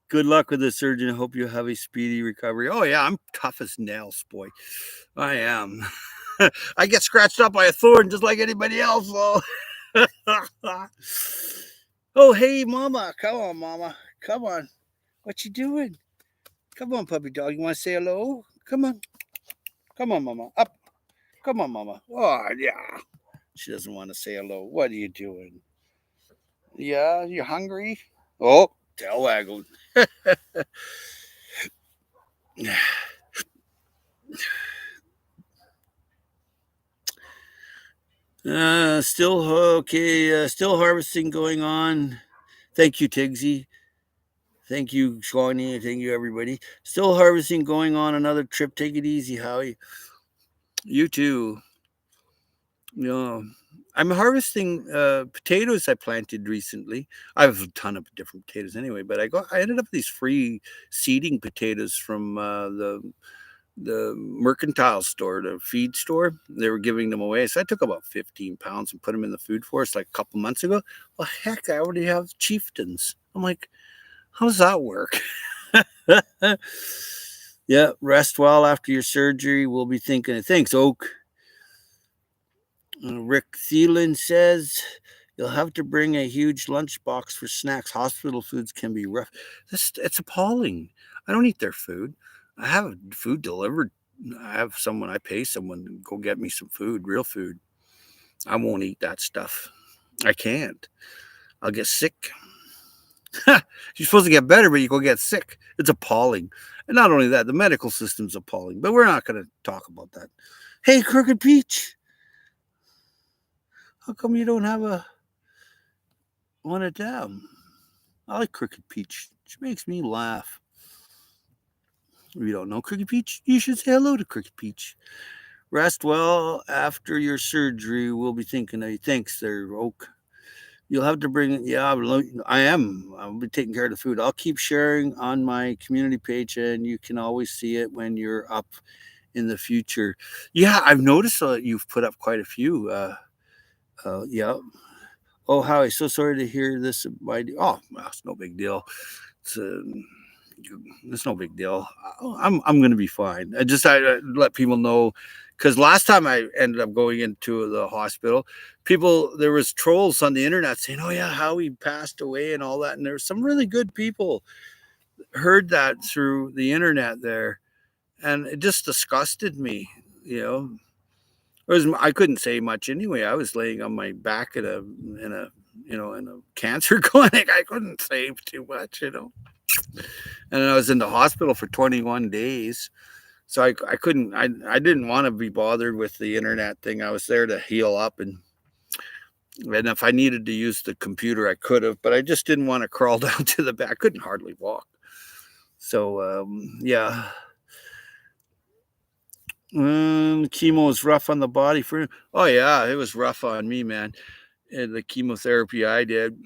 Good luck with the surgeon. I hope you have a speedy recovery. Oh, yeah, I'm tough as nails, boy. I am. I get scratched up by a thorn just like anybody else, though. Oh, hey, mama. Come on, mama. Come on. What you doing? Come on, puppy dog. You want to say hello? Come on. Come on, mama. Up. Come on, mama. Oh, yeah. She doesn't want to say hello. What are you doing? Yeah, you hungry? Oh, tail waggle. Still okay. Still harvesting going on. Thank you, Tigsy. Thank you, Shawnee. Thank you, everybody. Still harvesting going on. Another trip. Take it easy, Howie. You too. I'm harvesting potatoes I planted recently. I have a ton of different potatoes anyway, but I ended up with these free seeding potatoes from the the mercantile store, the feed store. They were giving them away. So I took about 15 pounds and put them in the food forest like a couple months ago. Well, heck, I already have chieftains. I'm like, how does that work? Yeah, rest well after your surgery. We'll be thinking of things. Oak. Rick Thielen says you'll have to bring a huge lunchbox for snacks. Hospital foods can be rough. It's appalling. I don't eat their food. I have food delivered. I have someone. I pay someone to go get me some food, real food. I won't eat that stuff. I can't. I'll get sick. You're supposed to get better, but you go get sick. It's appalling. And not only that, the medical system's appalling. But we're not going to talk about that. Hey, Crooked Peach, how come you don't have a one of them? I like Crooked Peach. She makes me laugh. If you don't know Crooked Peach, you should say hello to Crooked Peach. Rest well after your surgery. We'll be thinking of you. Thanks there, Oak. You'll have to bring it. Yeah, I am. I'll be taking care of the food. I'll keep sharing on my community page, and you can always see it when you're up in the future. Yeah, I've noticed you've put up quite a few. Yeah. Oh, Howie, so sorry to hear this. Oh, well, it's no big deal. It's, uh, it's no big deal. I'm going to be fine. I let people know because last time I ended up going into the hospital, there was trolls on the internet saying, "Oh yeah, Howie passed away and all that," and there were some really good people heard that through the internet there, and it just disgusted me. You know, I couldn't say much anyway. I was laying on my back in a cancer clinic. I couldn't say too much. And I was in the hospital for 21 days. So I couldn't, I didn't want to be bothered with the internet thing. I was there to heal up and if I needed to use the computer, I could have, but I just didn't want to crawl down to the back. I couldn't hardly walk. So, yeah. Chemo was rough on the body oh yeah, it was rough on me, man. And the chemotherapy I did,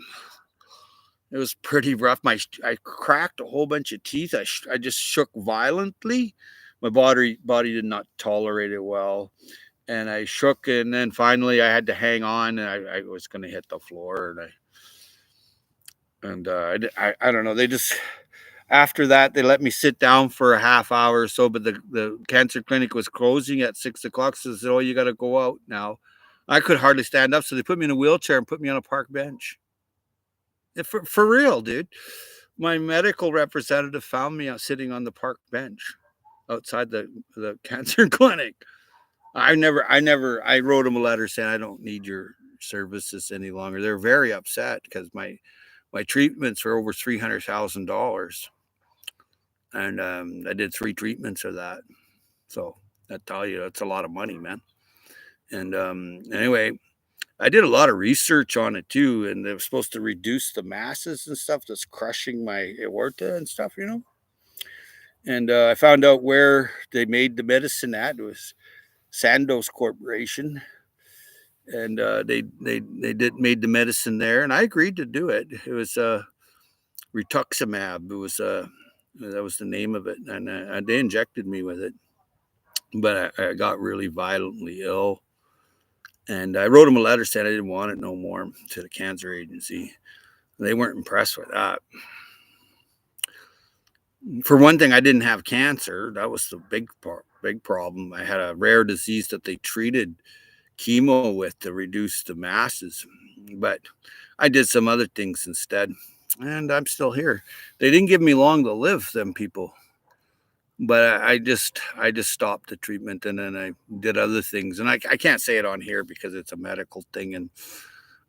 it was pretty rough. I cracked a whole bunch of teeth. I just shook violently. My body did not tolerate it well, and I shook. And then finally, I had to hang on, and I was going to hit the floor. I don't know. They just after that they let me sit down for a half hour or so. But the cancer clinic was closing at 6 o'clock, so they said, "Oh, you got to go out now." I could hardly stand up, so they put me in a wheelchair and put me on a park bench. For real, dude. My medical representative found me sitting on the park bench outside the cancer clinic. I wrote them a letter saying I don't need your services any longer. They're very upset because my treatments are over $300,000, and I did 3 treatments of that. So I tell you, that's a lot of money, man. And anyway, I did a lot of research on it too, and they were supposed to reduce the masses and stuff that's crushing my aorta and stuff. And I found out where they made the medicine at. It was Sandoz Corporation, and they did made the medicine there, and I agreed to do it. It was rituximab. It was that was the name of it, and they injected me with it, but I got really violently ill. And I wrote them a letter saying I didn't want it no more to the cancer agency. They weren't impressed with that. For one thing, I didn't have cancer. That was the big problem. I had a rare disease that they treated chemo with to reduce the masses, but I did some other things instead, and I'm still here. They didn't give me long to live, them people, but I just stopped the treatment and then I did other things, and I can't say it on here because it's a medical thing, and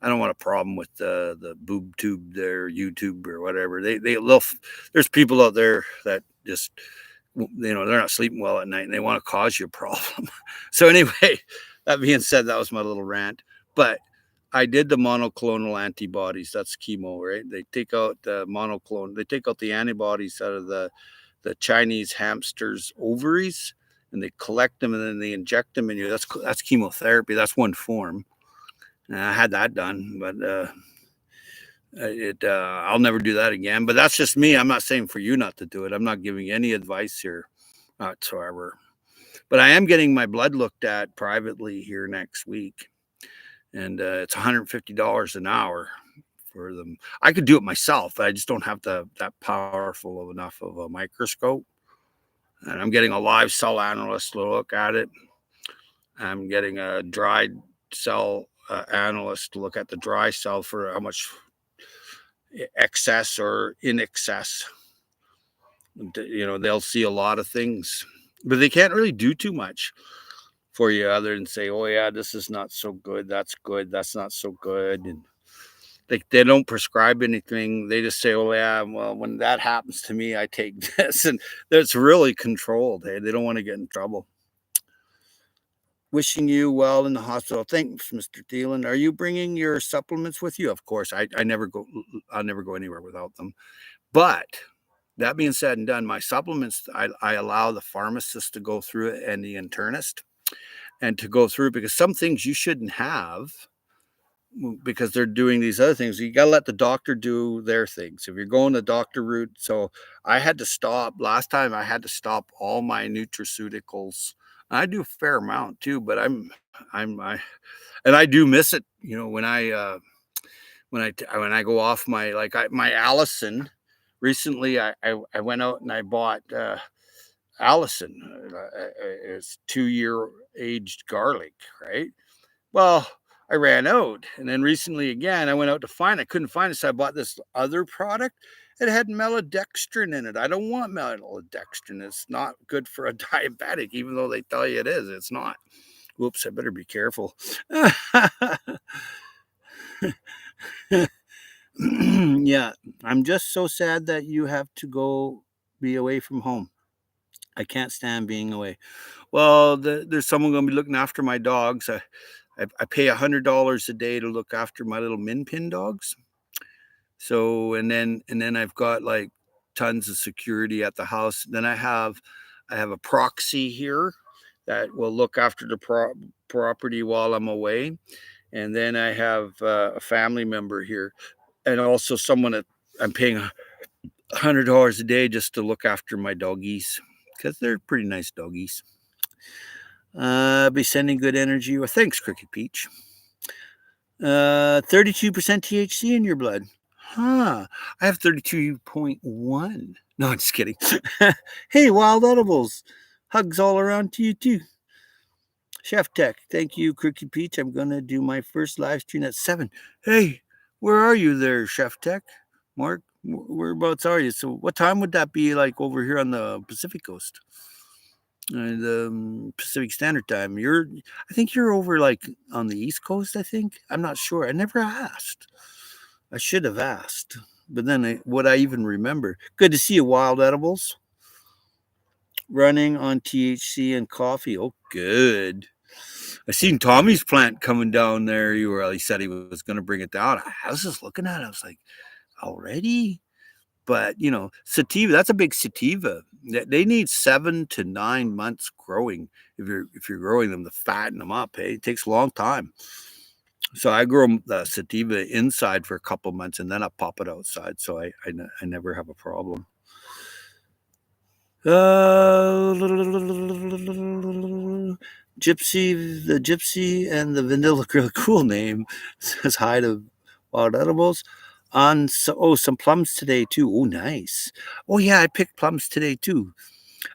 I don't want a problem with the boob tube there, YouTube or whatever. There's people out there that just they're not sleeping well at night and they want to cause you a problem. So anyway, that being said, that was my little rant. But I did the monoclonal antibodies. That's chemo, right? They take out the monoclone. They take out the antibodies out of the Chinese hamster's ovaries, and they collect them and then they inject them in you. That's chemotherapy. That's one form. I had that done, but I'll never do that again. But that's just me. I'm not saying for you not to do it. I'm not giving any advice here whatsoever. But I am getting my blood looked at privately here next week, and it's $150 an hour for them. I could do it myself. I just don't have that powerful of enough of a microscope. And I'm getting a live cell analyst to look at it. I'm getting a dried cell analyst to look at the dry cell for how much excess or in excess. You know, they'll see a lot of things, but they can't really do too much for you other than say, oh yeah, this is not so good, that's not so good. And they don't prescribe anything. They just say, oh yeah, well, when that happens to me, I take this. And it's really controlled. Hey, they don't want to get in trouble. Wishing you well in the hospital. Thanks, Mr. Thielen. Are you bringing your supplements with you? Of course. I'll never go anywhere without them. But that being said and done, my supplements, I allow the pharmacist to go through it and the internist and to go through, because some things you shouldn't have because they're doing these other things. You got to let the doctor do their things. If you're going the doctor route, so I had to stop last time. I had to stop all my nutraceuticals. I do a fair amount too, but I do miss it. You know, when I go off my Allison. Recently, I went out and I bought Allison. It's 2-year aged garlic, right? Well, I ran out, and then recently again, I went out to find it. I couldn't find it, so I bought this other product. It had maltodextrin in it. I don't want maltodextrin. It's not good for a diabetic, even though they tell you it is. It's not. Whoops, I better be careful. Yeah, I'm just so sad that you have to go be away from home. I can't stand being away. Well, there's someone going to be looking after my dogs. I pay $100 a day to look after my little min pin dogs. So and then I've got like tons of security at the house. Then I have a proxy here that will look after the property while I'm away. And then I have a family member here, and also someone that I'm paying $100 a day just to look after my doggies, because they're pretty nice doggies. Be sending good energy. Well, thanks, Cricket Peach. 32% THC in your blood. Huh. I have 32.1. No, I'm just kidding. Hey, Wild Edibles. Hugs all around to you, too. Chef Tech, thank you, Cricket Peach. I'm going to do my first live stream at 7. Hey, where are you there, Chef Tech? Mark, whereabouts are you? So what time would that be like over here on the Pacific Coast? The Pacific Standard Time. I think you're over like on the East Coast, I think. I'm not sure. I never asked. I should have asked. But then would I even remember? Good to see you, Wild Edibles. Running on THC and coffee. Oh, good. I seen Tommy's plant coming down there. He said he was going to bring it down. I was just looking at it. I was like, already? But, you know, sativa, that's a big sativa. They need 7 to 9 months growing. If you're growing them to fatten them up, hey, it takes a long time. So I grow the sativa inside for a couple months, and then I pop it outside. So I never have a problem. Gypsy, the Gypsy and the Vanilla Grill, cool name. Says hi to Wild Edibles. Some plums today too. Oh, nice. Oh yeah, I picked plums today too.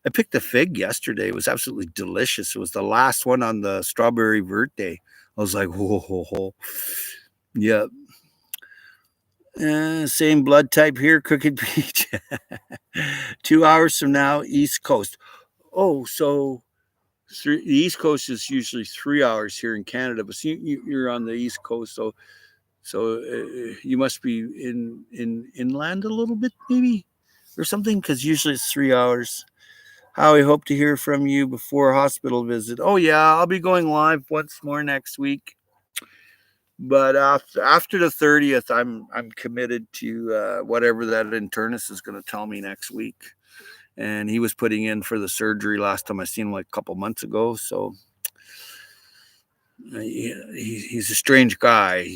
I picked a fig yesterday. It was absolutely delicious. It was the last one on the strawberry verte. I was like, whoa. Yeah. Same blood type here, Crooked Beach. 2 hours from now, East Coast. Oh, so the East Coast is usually 3 hours here in Canada, but you're on the East Coast, so you must be in inland a little bit, maybe, or something, because usually it's 3 hours. Howie, hope to hear from you before a hospital visit. Oh yeah, I'll be going live once more next week. But after the 30th, I'm committed to whatever that internist is going to tell me next week. And he was putting in for the surgery last time I seen him, like a couple months ago. So he's a strange guy.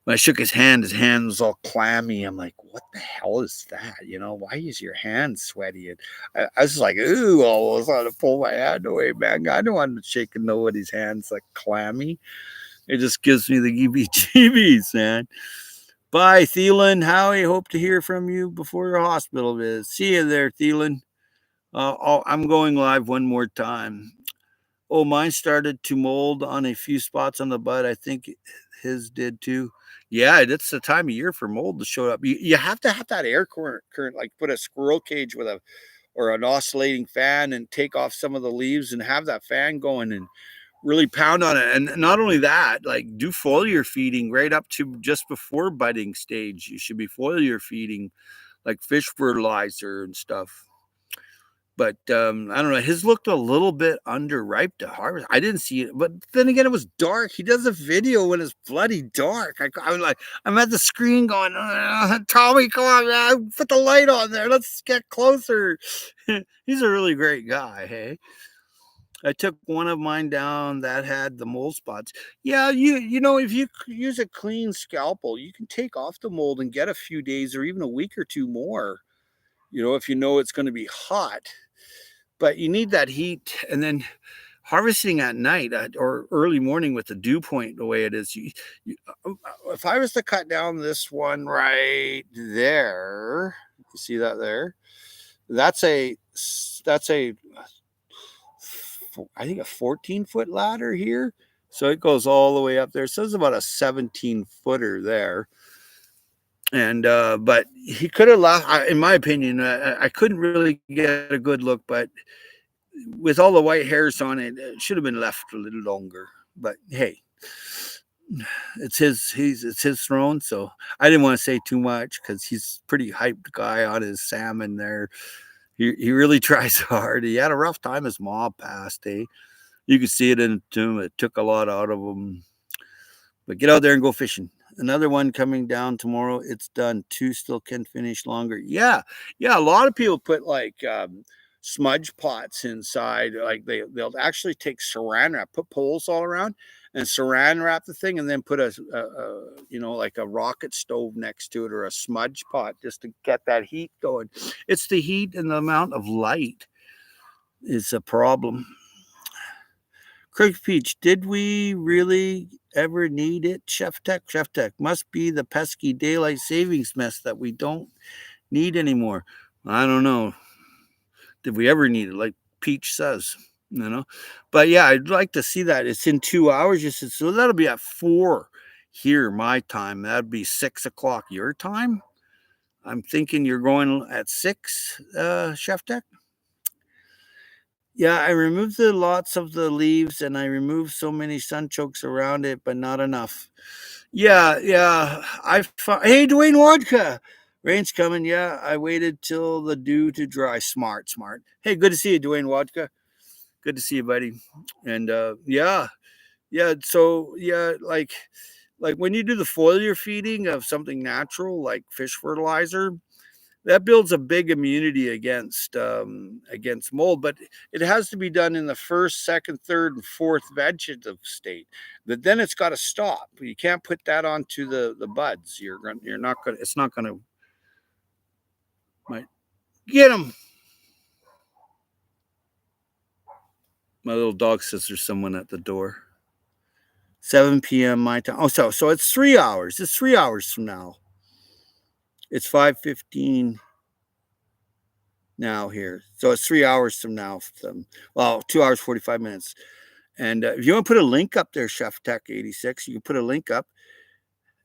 When I shook his hand was all clammy. I'm like, what the hell is that? Why is your hand sweaty? And I was like, ooh, almost want to pull my hand away, man. I don't want to shake nobody's hands like clammy. It just gives me the EBGBs, man. Bye, Thielen. Howie, hope to hear from you before your hospital visit. See you there, Thielen. I'm going live one more time. Oh, mine started to mold on a few spots on the bud. I think his did too. Yeah, it's the time of year for mold to show up. You have to have that air current, like put a squirrel cage with or an oscillating fan and take off some of the leaves and have that fan going and really pound on it. And not only that, like do foliar feeding right up to just before budding stage. You should be foliar feeding like fish fertilizer and stuff. But I don't know. His looked a little bit underripe to harvest. I didn't see it, but then again, it was dark. He does a video when it's bloody dark. I was like, I'm at the screen going, Tommy, come on, man, put the light on there. Let's get closer. He's a really great guy. Hey, I took one of mine down that had the mold spots. Yeah, if you use a clean scalpel, you can take off the mold and get a few days or even a week or two more. If you know it's going to be hot. But you need that heat, and then harvesting at night or early morning with the dew point the way it is. If I was to cut down this one right there, you see that there? That's a I think a 14-foot ladder here. So it goes all the way up there. So it's about a 17-footer there. And but he could have left. In my opinion, I couldn't really get a good look, but with all the white hairs on it, it should have been left a little longer. But hey, it's his throne, so I didn't want to say too much because he's pretty hyped guy on his salmon there. He really tries hard. He had a rough time. His mom passed. You could see it in him. It took a lot out of him. But get out there and go fishing. Another one coming down tomorrow. It's done. 2 still can finish longer. Yeah. A lot of people put like smudge pots inside. Like they'll actually take saran wrap, put poles all around, and saran wrap the thing, and then put like a rocket stove next to it or a smudge pot just to get that heat going. It's the heat and the amount of light is a problem. Craig Peach, did we really ever need it? Chef Tech must be the pesky daylight savings mess that we don't need anymore. I don't know. Did we ever need it? Like Peach says, But yeah, I'd like to see that. It's in 2 hours. You said so. That'll be at 4 here, my time. That'd be 6 o'clock your time. I'm thinking you're going at 6, Chef Tech. Yeah, I removed the lots of the leaves and I removed so many sunchokes around it, but not enough. Yeah. Hey, Dwayne Wodka. Rain's coming. Yeah, I waited till the dew to dry. Smart. Hey, good to see you, Dwayne Wodka. Good to see you, buddy. And yeah. So yeah, like when you do the foliar feeding of something natural like fish fertilizer, that builds a big immunity against mold, but it has to be done in the first, second, third, and fourth vegetative state. But then it's got to stop. You can't put that onto the buds. You're not gonna. It's not gonna. Might get them. My little dog says there's someone at the door. 7 p.m. my time. Oh, so it's 3 hours. It's 3 hours from now. It's 5:15 now here. So it's 3 hours from now. 2 hours 45 minutes. And if you want to put a link up there, Chef Tech 86, you can put a link up.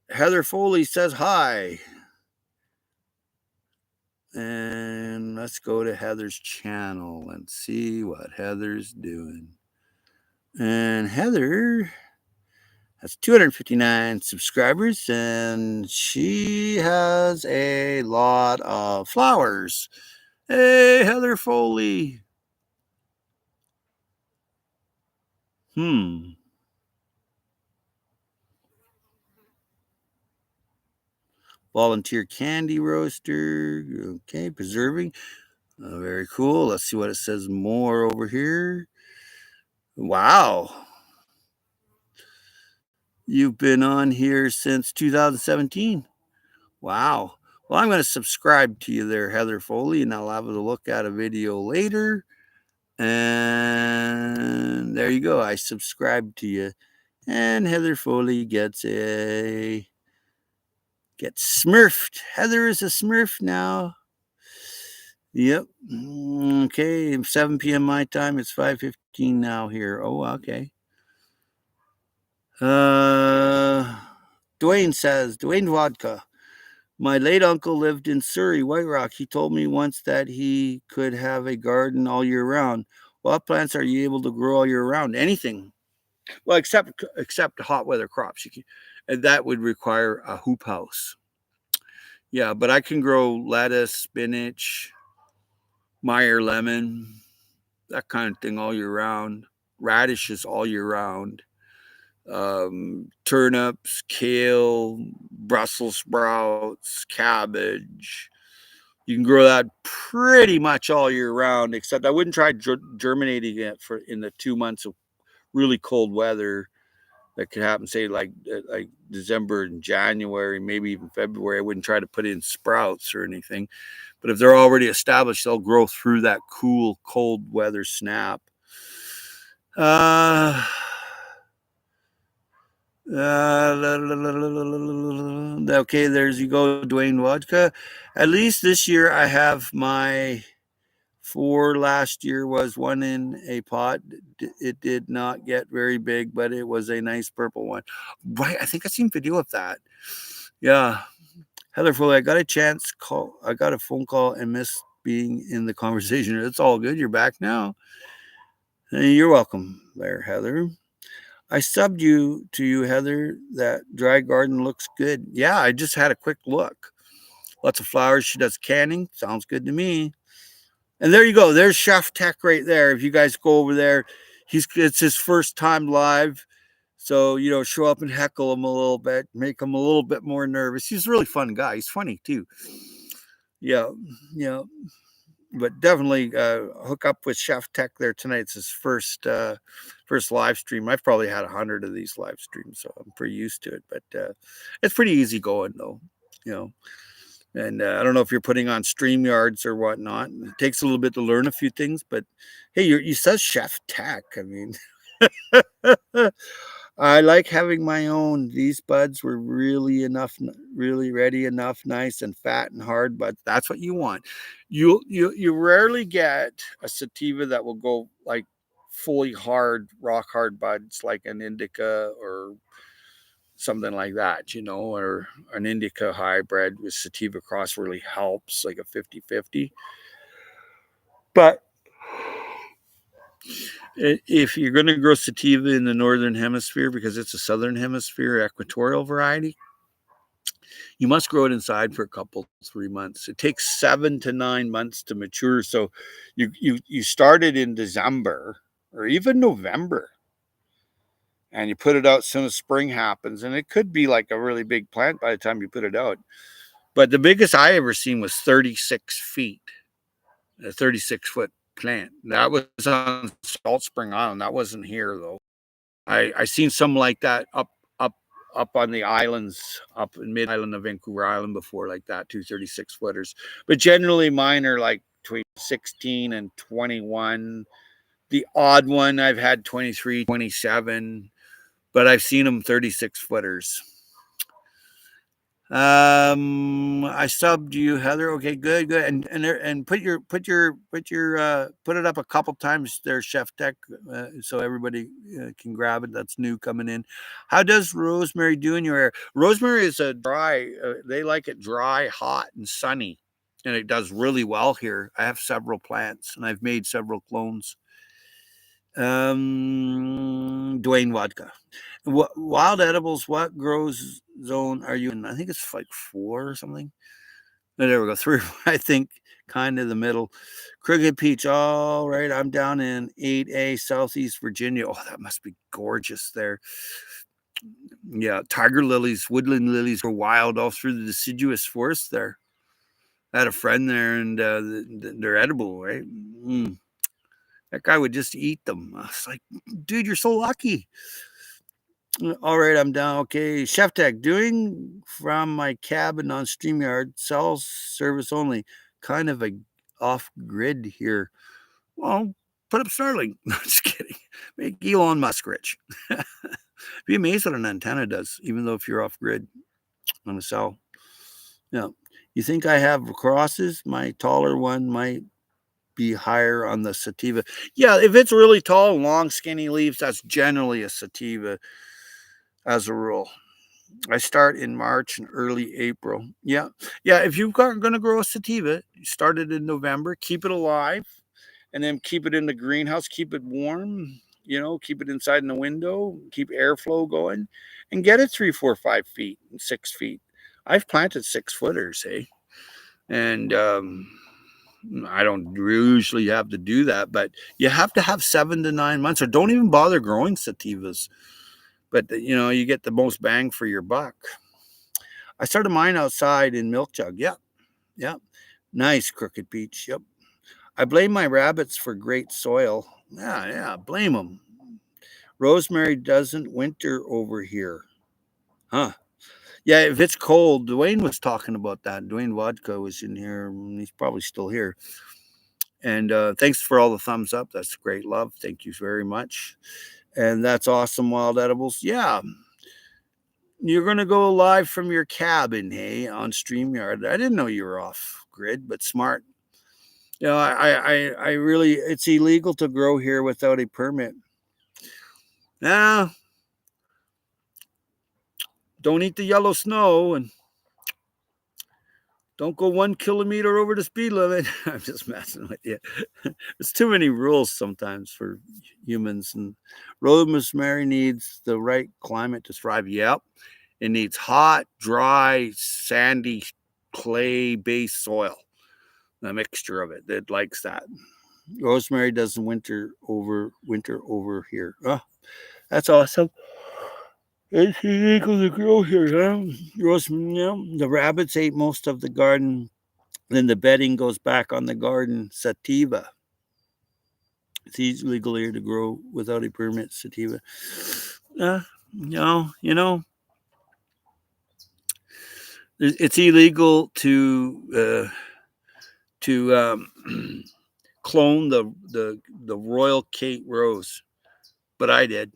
Heather Foley says hi. And let's go to Heather's channel and see what Heather's doing. And Heather has 259 subscribers and she has a lot of flowers. Hey, Heather Foley. Volunteer candy roaster. Okay, preserving. Very cool. Let's see what it says more over here. Wow. You've been on here since 2017. Wow. Well, I'm going to subscribe to you there, Heather Foley, and I'll have a look at a video later. And there you go. I subscribe to you. And Heather Foley gets smurfed. Heather is a smurf now. Yep. Okay. 7 p.m. my time. It's 5:15 now here. Oh, okay. Dwayne says, Dwayne Vodka. My late uncle lived in Surrey, White Rock. He told me once that he could have a garden all year round. What plants are you able to grow all year round? Anything. Well, except hot weather crops. And that would require a hoop house. Yeah, but I can grow lettuce, spinach, Meyer lemon, that kind of thing all year round. Radishes all year round. Turnips, kale, Brussels sprouts, cabbage. You can grow that pretty much all year round, except I wouldn't try germinating it in the 2 months of really cold weather that could happen, say like December and January, maybe even February. I wouldn't try to put in sprouts or anything. But if they're already established, they'll grow through that cool, cold weather snap. Okay, there's you go, Dwayne Vodka. At least this year I have my 4 last year was one in a pot. It did not get very big, but it was a nice purple one. Right, I think I seen video of that. Yeah. Heather Foley, I got a phone call and missed being in the conversation. It's all good. You're back now. You're welcome there, Heather. I subbed you, Heather. That dry garden looks good. Yeah, I just had a quick look. Lots of flowers. She does canning. Sounds good to me. And there you go. There's Chef Tech right there. If you guys go over there, it's his first time live. So, show up and heckle him a little bit, make him a little bit more nervous. He's a really fun guy. He's funny too. Yeah, yeah. But definitely hook up with Chef Tech there tonight. It's his first live stream. I've probably had 100 of these live streams, so I'm pretty used to it. But it's pretty easy going though, you know. And I don't know if you're putting on StreamYards or whatnot. It takes a little bit to learn a few things, but hey, you says Chef Tech. I mean, I like having my own. These buds were really ready enough, nice and fat and hard, but that's what you want. You rarely get a sativa that will go like fully hard, rock hard buds like an indica or something like that, or an indica hybrid with sativa cross really helps, like a 50-50. But if you're going to grow sativa in the northern hemisphere, because it's a southern hemisphere equatorial variety, you must grow it inside for a couple 3 months. It takes 7 to 9 months to mature. So you start it in December or even November, and you put it out as soon as spring happens. And it could be like a really big plant by the time you put it out. But the biggest I ever seen was 36 feet, a 36-foot plant. That was on Salt Spring Island. That wasn't here though. I seen some like that up on the islands, up in mid island of Vancouver Island before, like that, 236 footers. But generally mine are like between 16 and 21. The odd one I've had 23, 27, but I've seen them 36 footers. I subbed you, Heather. Okay, good. And put it up a couple times there, Chef Tech, so everybody can grab it. That's new coming in. How does rosemary do in your area? Rosemary is a dry. They like it dry, hot, and sunny, and it does really well here. I have several plants, and I've made several clones. Dwayne Vodka. Wild edibles, what grows zone are you in? I think it's like 4 or something. Oh, there we go. 3, I think, kind of the middle. Crooked Peach. All right. I'm down in 8A, Southeast Virginia. Oh, that must be gorgeous there. Yeah. Tiger lilies, woodland lilies are wild all through the deciduous forest there. I had a friend there, and they're edible, right? That guy would just eat them. I was like, dude, you're so lucky. All right, I'm down. Okay, Chef Tech, doing from my cabin on StreamYard, cell service only. Kind of a off grid here. Well, put up Starlink. No, just kidding. Make Elon Musk rich. Be amazed what an antenna does, even though if you're off grid on a cell. Yeah. You think I have crosses? My taller one might be higher on the sativa. Yeah, if it's really tall, long, skinny leaves, that's generally a sativa as a rule. I start in March and early April. Yeah. Yeah. If you're going to grow a sativa, you start it in November, keep it alive, and then keep it in the greenhouse, keep it warm, keep it inside in the window, keep airflow going, and get it 3, 4, 5 feet, 6 feet. I've planted 6 footers, hey, and I don't usually have to do that, but you have to have 7 to 9 months, or don't even bother growing sativas. But you get the most bang for your buck. I started mine outside in milk jug. Yep, yep. Nice crooked peach. Yep. I blame my rabbits for great soil. Yeah, yeah. Blame them. Rosemary doesn't winter over here. Huh. Yeah, if it's cold, Dwayne was talking about that. Dwayne Vodka was in here. He's probably still here. And thanks for all the thumbs up. That's great love. Thank you very much. And that's awesome, Wild Edibles. Yeah. You're going to go live from your cabin, hey, on StreamYard. I didn't know you were off grid, but smart. I really, it's illegal to grow here without a permit. Now, don't eat the yellow snow and don't go 1 kilometer over the speed limit. I'm just messing with you. There's too many rules sometimes for humans. And rosemary needs the right climate to thrive. Yep. It needs hot, dry, sandy, clay-based soil. A mixture of it that likes that. Rosemary doesn't winter over here. Oh, that's awesome. It's illegal to grow here, huh? Rosemary, the rabbits ate most of the garden. Then the bedding goes back on the garden. Sativa. It's illegal here to grow without a permit. Sativa. No, it's illegal to clone the Royal Kate Rose, but I did.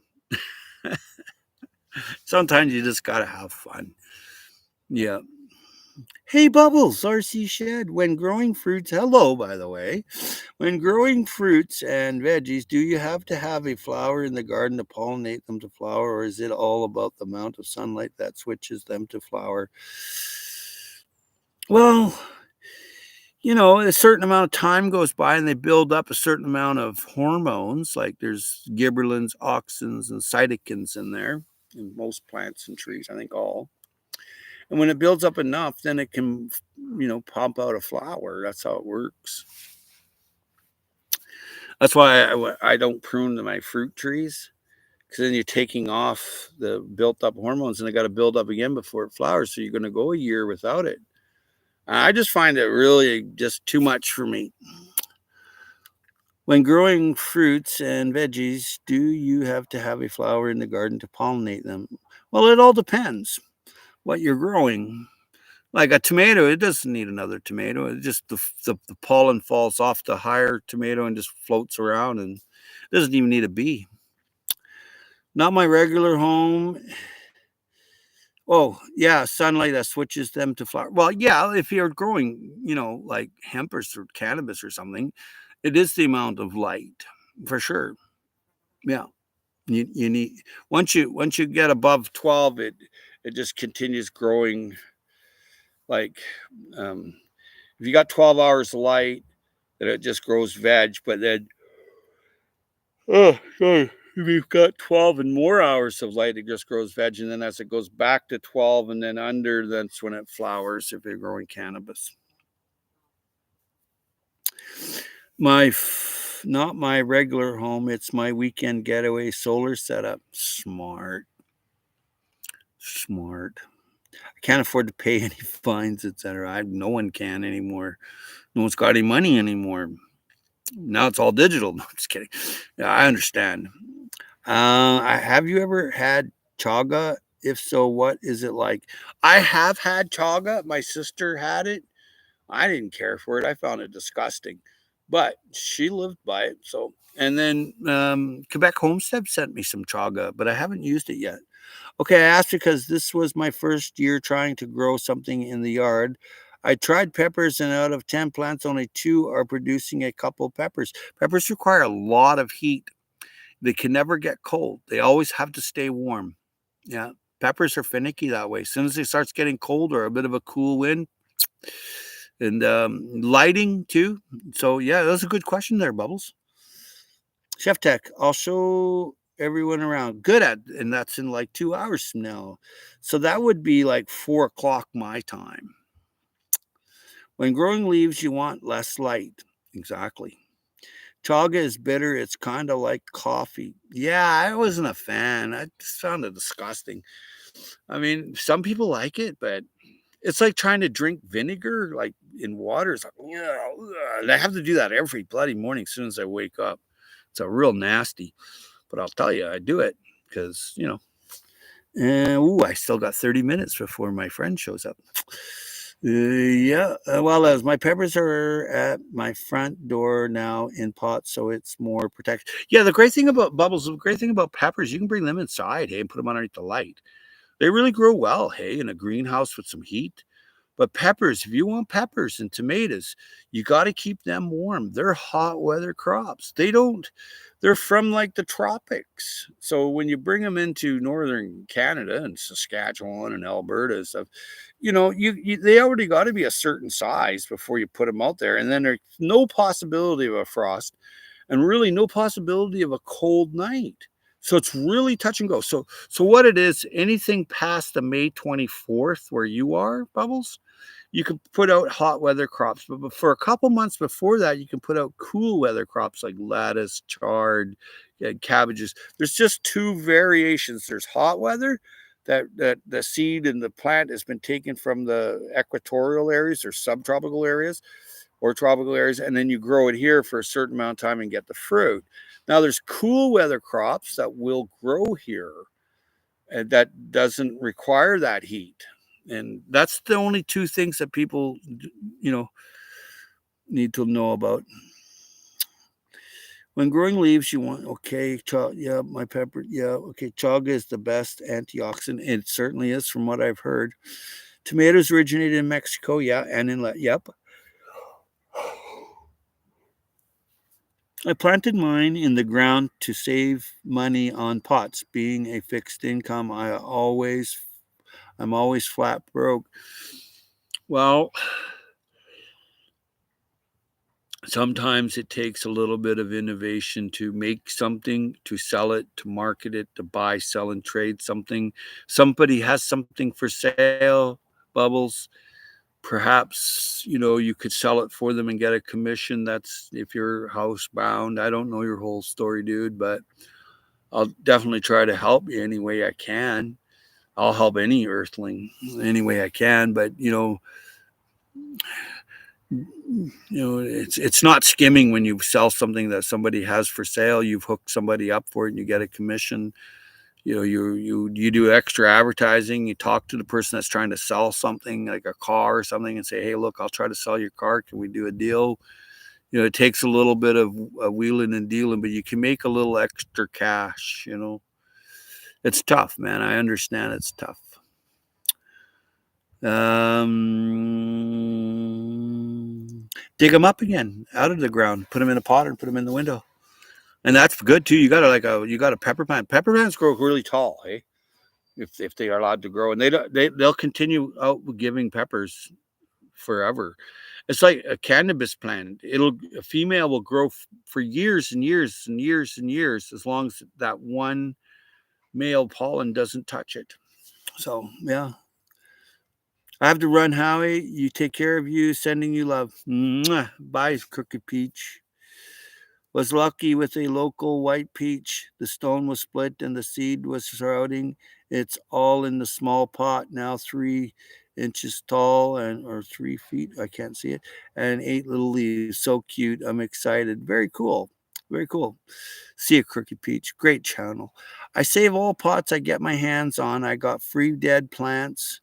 Sometimes you just gotta have fun. Yeah. Hey, Bubbles, RC Shed. When growing fruits, hello, by the way. When growing fruits and veggies, do you have to have a flower in the garden to pollinate them to flower, or is it all about the amount of sunlight that switches them to flower? Well, a certain amount of time goes by and they build up a certain amount of hormones, like there's gibberellins, auxins, and cytokines in there in most plants and trees, I think all. And when it builds up enough, then it can, pump out a flower. That's how it works. That's why I don't prune my fruit trees, because then you're taking off the built up hormones and they got to build up again before it flowers. So you're going to go a year without it. I just find it really just too much for me. When growing fruits and veggies, do you have to have a flower in the garden to pollinate them? Well, it all depends what you're growing. Like a tomato, it doesn't need another tomato. It just the pollen falls off the higher tomato and just floats around and doesn't even need a bee. Not my regular home. Oh, yeah, sunlight that switches them to flower. Well, yeah, if you're growing, like hemp or cannabis or something, it is the amount of light for sure. Yeah. You need once you get above 12, it just continues growing like if you got 12 hours of light, then it just grows veg, but then sorry. If you've got 12 and more hours of light, it just grows veg. And then as it goes back to 12 and then under, that's when it flowers if you're growing cannabis. Not my regular home. It's my weekend getaway solar setup. Smart. I can't afford to pay any fines, etc. No one can anymore. No one's got any money anymore. Now it's all digital. No, I'm just kidding. Yeah, I understand. Have you ever had Chaga? If so, what is it like? I have had chaga. My sister had it. I didn't care for it. I found it disgusting, but she lived by it. So, and then Quebec Homestead sent me some chaga, but I haven't used it yet. Okay, I asked because this was my first year trying to grow something in the yard. I tried peppers, and out of 10 plants, only two are producing a couple peppers. Peppers require a lot of heat. They can never get cold. They always have to stay warm. Yeah, peppers are finicky that way. As soon as it starts getting cold or a bit of a cool wind, and lighting too. So yeah, that's a good question there, Bubbles. Chef Tech, I'll show everyone around. Good at, and that's in like 2 hours from now. So that would be like 4 o'clock my time. When growing leaves, you want less light. Exactly. Chaga is bitter. It's kind of like coffee. Yeah, I wasn't a fan. I just found it disgusting. I mean, some people like it, but it's like trying to drink vinegar like in water. It's like, yeah, and I have to do that every bloody morning as soon as I wake up. It's a real nasty, but I'll tell you, I do it because, and I still got 30 minutes before my friend shows up. Yeah, well, as my peppers are at my front door now in pots, so it's more protected. Yeah, the great thing about Bubbles, the great thing about peppers, you can bring them inside, hey, and put them underneath the light. They really grow well, hey, in a greenhouse with some heat. But peppers, if you want peppers and tomatoes, you got to keep them warm. They're hot weather crops. They're from like the tropics. So when you bring them into northern Canada and Saskatchewan and Alberta and stuff, they already got to be a certain size before you put them out there. And then there's no possibility of a frost and really no possibility of a cold night. So it's really touch and go. So what it is, anything past the May 24th where you are, Bubbles, you can put out hot weather crops. But for a couple months before that, you can put out cool weather crops like lettuce, chard, cabbages. There's just two variations. There's hot weather that the seed and the plant has been taken from the equatorial areas or subtropical areas or tropical areas, and then you grow it here for a certain amount of time and get the fruit. Now there's cool weather crops that will grow here and that doesn't require that heat. And that's the only two things that people, you know, need to know about. When growing leaves, you want, okay, yeah, my pepper, yeah, okay, chaga is the best antioxidant. It certainly is from what I've heard. Tomatoes originated in Mexico, yeah, and yep. I planted mine in the ground to save money on pots. Being a fixed income, I'm always flat broke. Well, sometimes it takes a little bit of innovation to make something, to sell it, to market it, to buy, sell, and trade something. Somebody has something for sale, Bubbles. Perhaps, you could sell it for them and get a commission. That's if you're housebound. I don't know your whole story, dude, but I'll definitely try to help you any way I can. I'll help any earthling any way I can, but it's not skimming when you sell something that somebody has for sale. You've hooked somebody up for it and you get a commission. You do extra advertising. You talk to the person that's trying to sell something like a car or something and say, hey, look, I'll try to sell your car. Can we do a deal? It takes a little bit of wheeling and dealing, but you can make a little extra cash. It's tough, man. I understand it's tough. Dig them up again out of the ground, put them in a pot and put them in the window. And that's good too. You got a pepper plant. Pepper plants grow really tall, hey? If they are allowed to grow, and they'll continue out giving peppers forever. It's like a cannabis plant. A female will grow for years and years and years and years as long as that one male pollen doesn't touch it. So yeah, I have to run, Howie. You take care of you. Sending you love. Mwah. Bye, Crooked Peach. Was lucky with a local white peach. The stone was split and the seed was sprouting. It's all in the small pot now, 3 inches tall or 3 feet. I can't see it, and 8 little leaves. So cute. I'm excited. Very cool. Very cool. See a Crooked Peach. Great channel. I save all pots I get my hands on. I got free dead plants.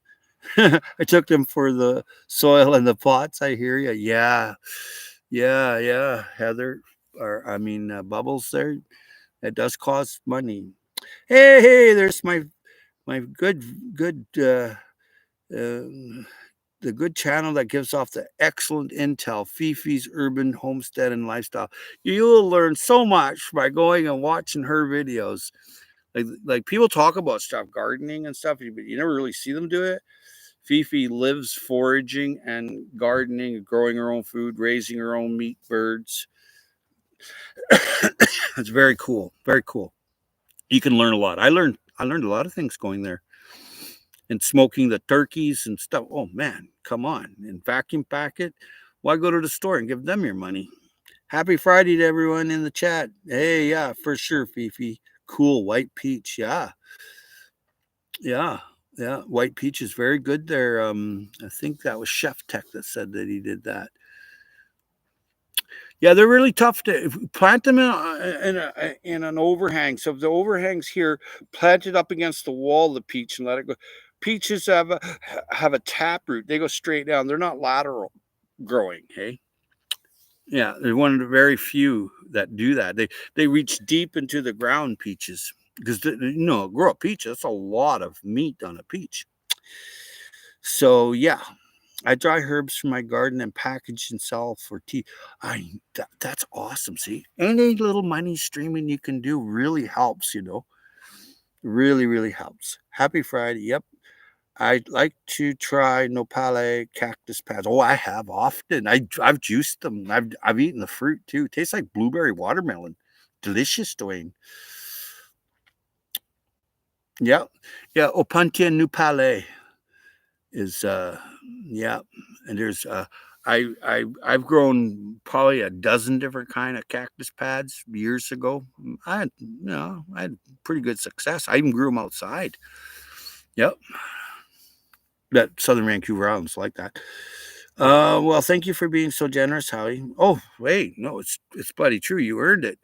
I took them for the soil and the pots. I hear you. Yeah. Yeah. Yeah. Heather, or I mean, Bubbles there. It does cost money. Hey, there's my good uh, the good channel that gives off the excellent intel, Fifi's Urban Homestead and Lifestyle. You'll learn so much by going and watching her videos. Like people talk about stuff, gardening and stuff, but you never really see them do it. Fifi lives foraging and gardening, growing her own food, raising her own meat birds. It's very cool. Very cool. You can learn a lot. I learned a lot of things going there. And smoking the turkeys and stuff. Oh man, come on. And vacuum pack it. Why go to the store and give them your money? Happy Friday to everyone in the chat. Hey, yeah, for sure, Fifi. Cool white peach. Yeah. Yeah. Yeah. White peach is very good there. I think that was Chef Tech that said that he did that. Yeah, they're really tough to plant them in an overhang. So if the overhang's here, plant it up against the wall of the peach and let it go. Peaches have a tap root. They go straight down. They're not lateral growing. Hey, yeah, they're one of the very few that do that. They reach deep into the ground. Peaches, because grow a peach. That's a lot of meat on a peach. So yeah, I dry herbs from my garden and package and sell for tea. That's awesome. See, any little money streaming you can do really helps. Really, really helps. Happy Friday. Yep. I'd like to try nopale cactus pads. Oh, I have often. I've juiced them. I've eaten the fruit too. Tastes like blueberry watermelon. Delicious, Dwayne. Yeah, yeah. Opuntia nupale is yeah, and there's I've grown probably a dozen different kind of cactus pads years ago. I had pretty good success. I even grew them outside. Yep, that Southern Vancouver Islands like that. Well, thank you for being so generous, Howie. Oh, wait, no, it's bloody true. You earned it.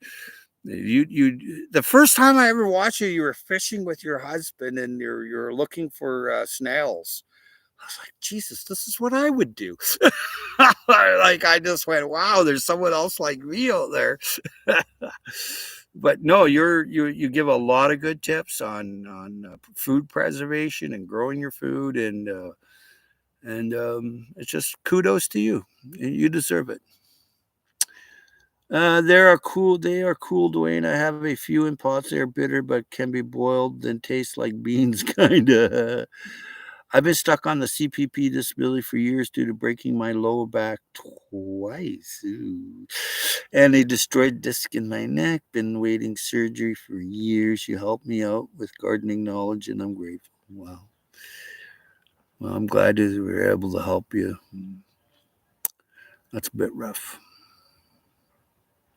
You the first time I ever watched you, you were fishing with your husband and you're looking for snails. I was like, Jesus, this is what I would do. Like I just went, wow, there's someone else like me out there. But no, you give a lot of good tips on food preservation and growing your food, and it's just kudos to you. You deserve it. They are cool, Dwayne. I have a few in pots. They are bitter, but can be boiled, then taste like beans, kind of. I've been stuck on the CPP disability for years due to breaking my lower back twice. Ooh. And a destroyed disc in my neck. Been waiting surgery for years. You helped me out with gardening knowledge, and I'm grateful. Wow. Well, I'm glad that we were able to help you. That's a bit rough.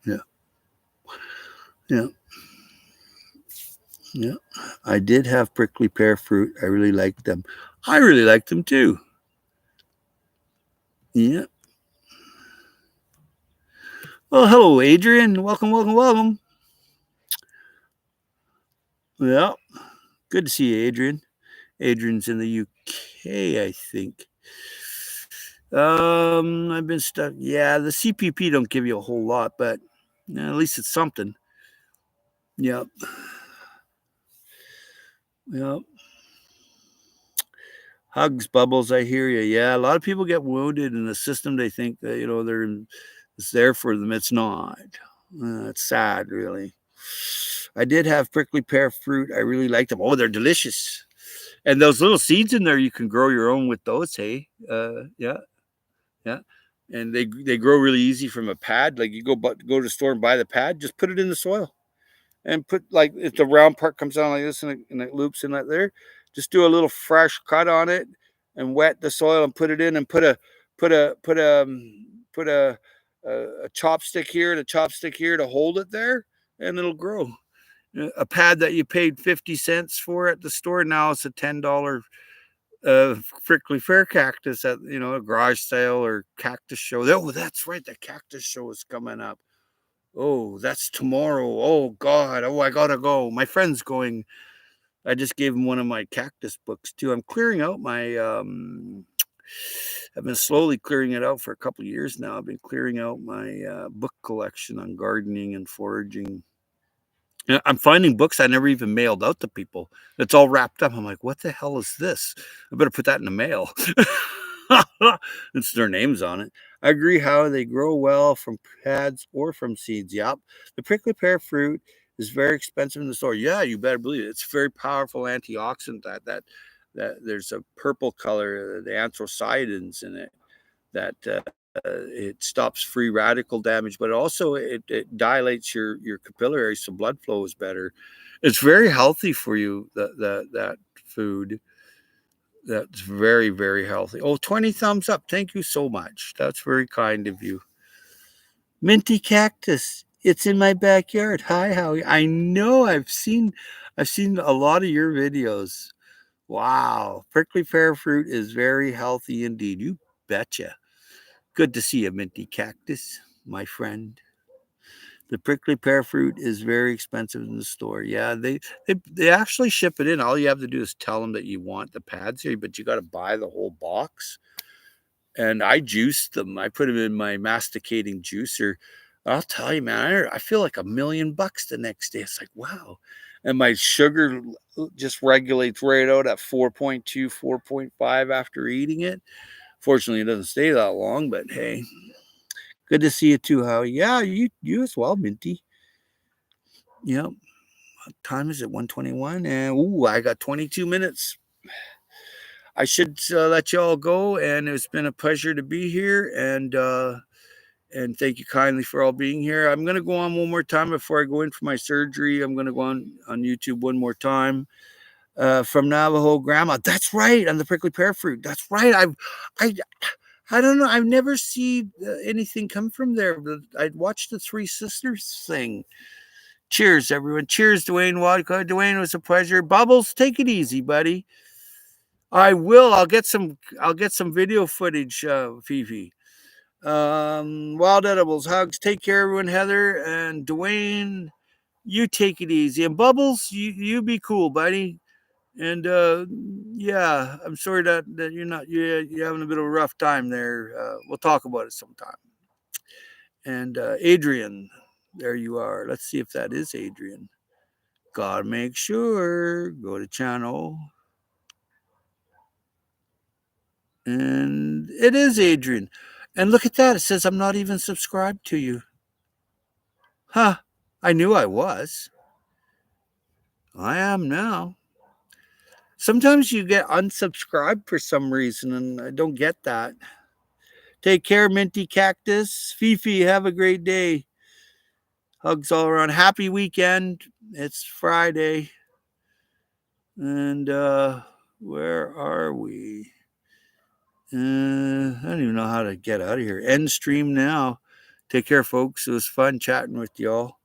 Yeah. Yeah. Yeah. I did have prickly pear fruit. I really liked them. I really liked them too. Yeah. Well, hello, Adrian. Welcome, welcome, welcome. Yeah. Good to see you, Adrian. Adrian's in the UK, I think. I've been stuck. Yeah, the CPP don't give you a whole lot, but at least it's something. Yep. Yep. Hugs, Bubbles. I hear you. Yeah, a lot of people get wounded in the system. They think that it's there for them. It's not. It's sad, really. I did have prickly pear fruit. I really like them. Oh, they're delicious. And those little seeds in there, you can grow your own with those. Hey, yeah, yeah. And they grow really easy from a pad. Like you go to the store and buy the pad, just put it in the soil, and put like if the round part comes down like this and it loops in like there, just do a little fresh cut on it and wet the soil and put it in and put a chopstick here and a chopstick here to hold it there, and it'll grow. A pad that you paid 50 cents for at the store, now it's a $10 prickly pear cactus at a garage sale or cactus show. Oh, that's right, the cactus show is coming up. Oh, that's tomorrow. Oh God. Oh, I gotta go. My friend's going. I just gave him one of my cactus books too. I'm clearing out my I've been slowly clearing it out for a couple of years now. I've been clearing out my book collection on gardening and foraging. Yeah, I'm finding books I never even mailed out to people. It's all wrapped up. I'm like, what the hell is this? I better put that in the mail. It's their names on it. I agree how they grow well from pads or from seeds. Yep. The prickly pear fruit is very expensive in the store. Yeah, you better believe it. It's a very powerful antioxidant that there's a purple color, the anthocyanins in it that it stops free radical damage, but also it dilates your capillaries, so blood flow is better. It's very healthy for you. That food that's very very healthy. Oh, 20 thumbs up. Thank you so much. That's very kind of you. Minty cactus. It's in my backyard. Hi, Howie. I know. I've seen a lot of your videos. Wow, prickly pear fruit is very healthy indeed. You betcha. Good to see you, Minty Cactus, my friend. The prickly pear fruit is very expensive in the store. Yeah, they actually ship it in. All you have to do is tell them that you want the pads here, but you got to buy the whole box. And I juiced them. I put them in my masticating juicer. I'll tell you, man, I feel like $1,000,000 the next day. It's like, wow. And my sugar just regulates right out at 4.2, 4.5 after eating it. Fortunately, it doesn't stay that long, but hey, good to see you too, Howie. Yeah, you as well, Minty. Yep. What time is it? 1:21. And ooh, I got 22 minutes. I should let you all go, and it's been a pleasure to be here. And thank you kindly for all being here. I'm gonna go on one more time before I go in for my surgery. I'm gonna go on YouTube one more time. From Navajo Grandma. That's right, on the prickly pear fruit. That's right. I I don't know. I've never seen anything come from there. But I watched the Three Sisters thing. Cheers, everyone. Cheers, Dwayne Wadka. Dwayne, it was a pleasure. Bubbles, take it easy, buddy. I will. I'll get some video footage, Fifi. Wild edibles, hugs. Take care, everyone. Heather and Dwayne, you take it easy. And Bubbles, you be cool, buddy. And yeah, I'm sorry that you're having a bit of a rough time there. We'll talk about it sometime. And Adrian, there you are. Let's see if that is Adrian. Gotta make sure. Go to channel. And it is Adrian. And look at that. It says I'm not even subscribed to you. Huh. I knew I was. I am now. Sometimes you get unsubscribed for some reason, and I don't get that. Take care, Minty Cactus. Fifi, have a great day. Hugs all around. Happy weekend. It's Friday. And where are we? I don't even know how to get out of here. End stream now. Take care, folks. It was fun chatting with y'all.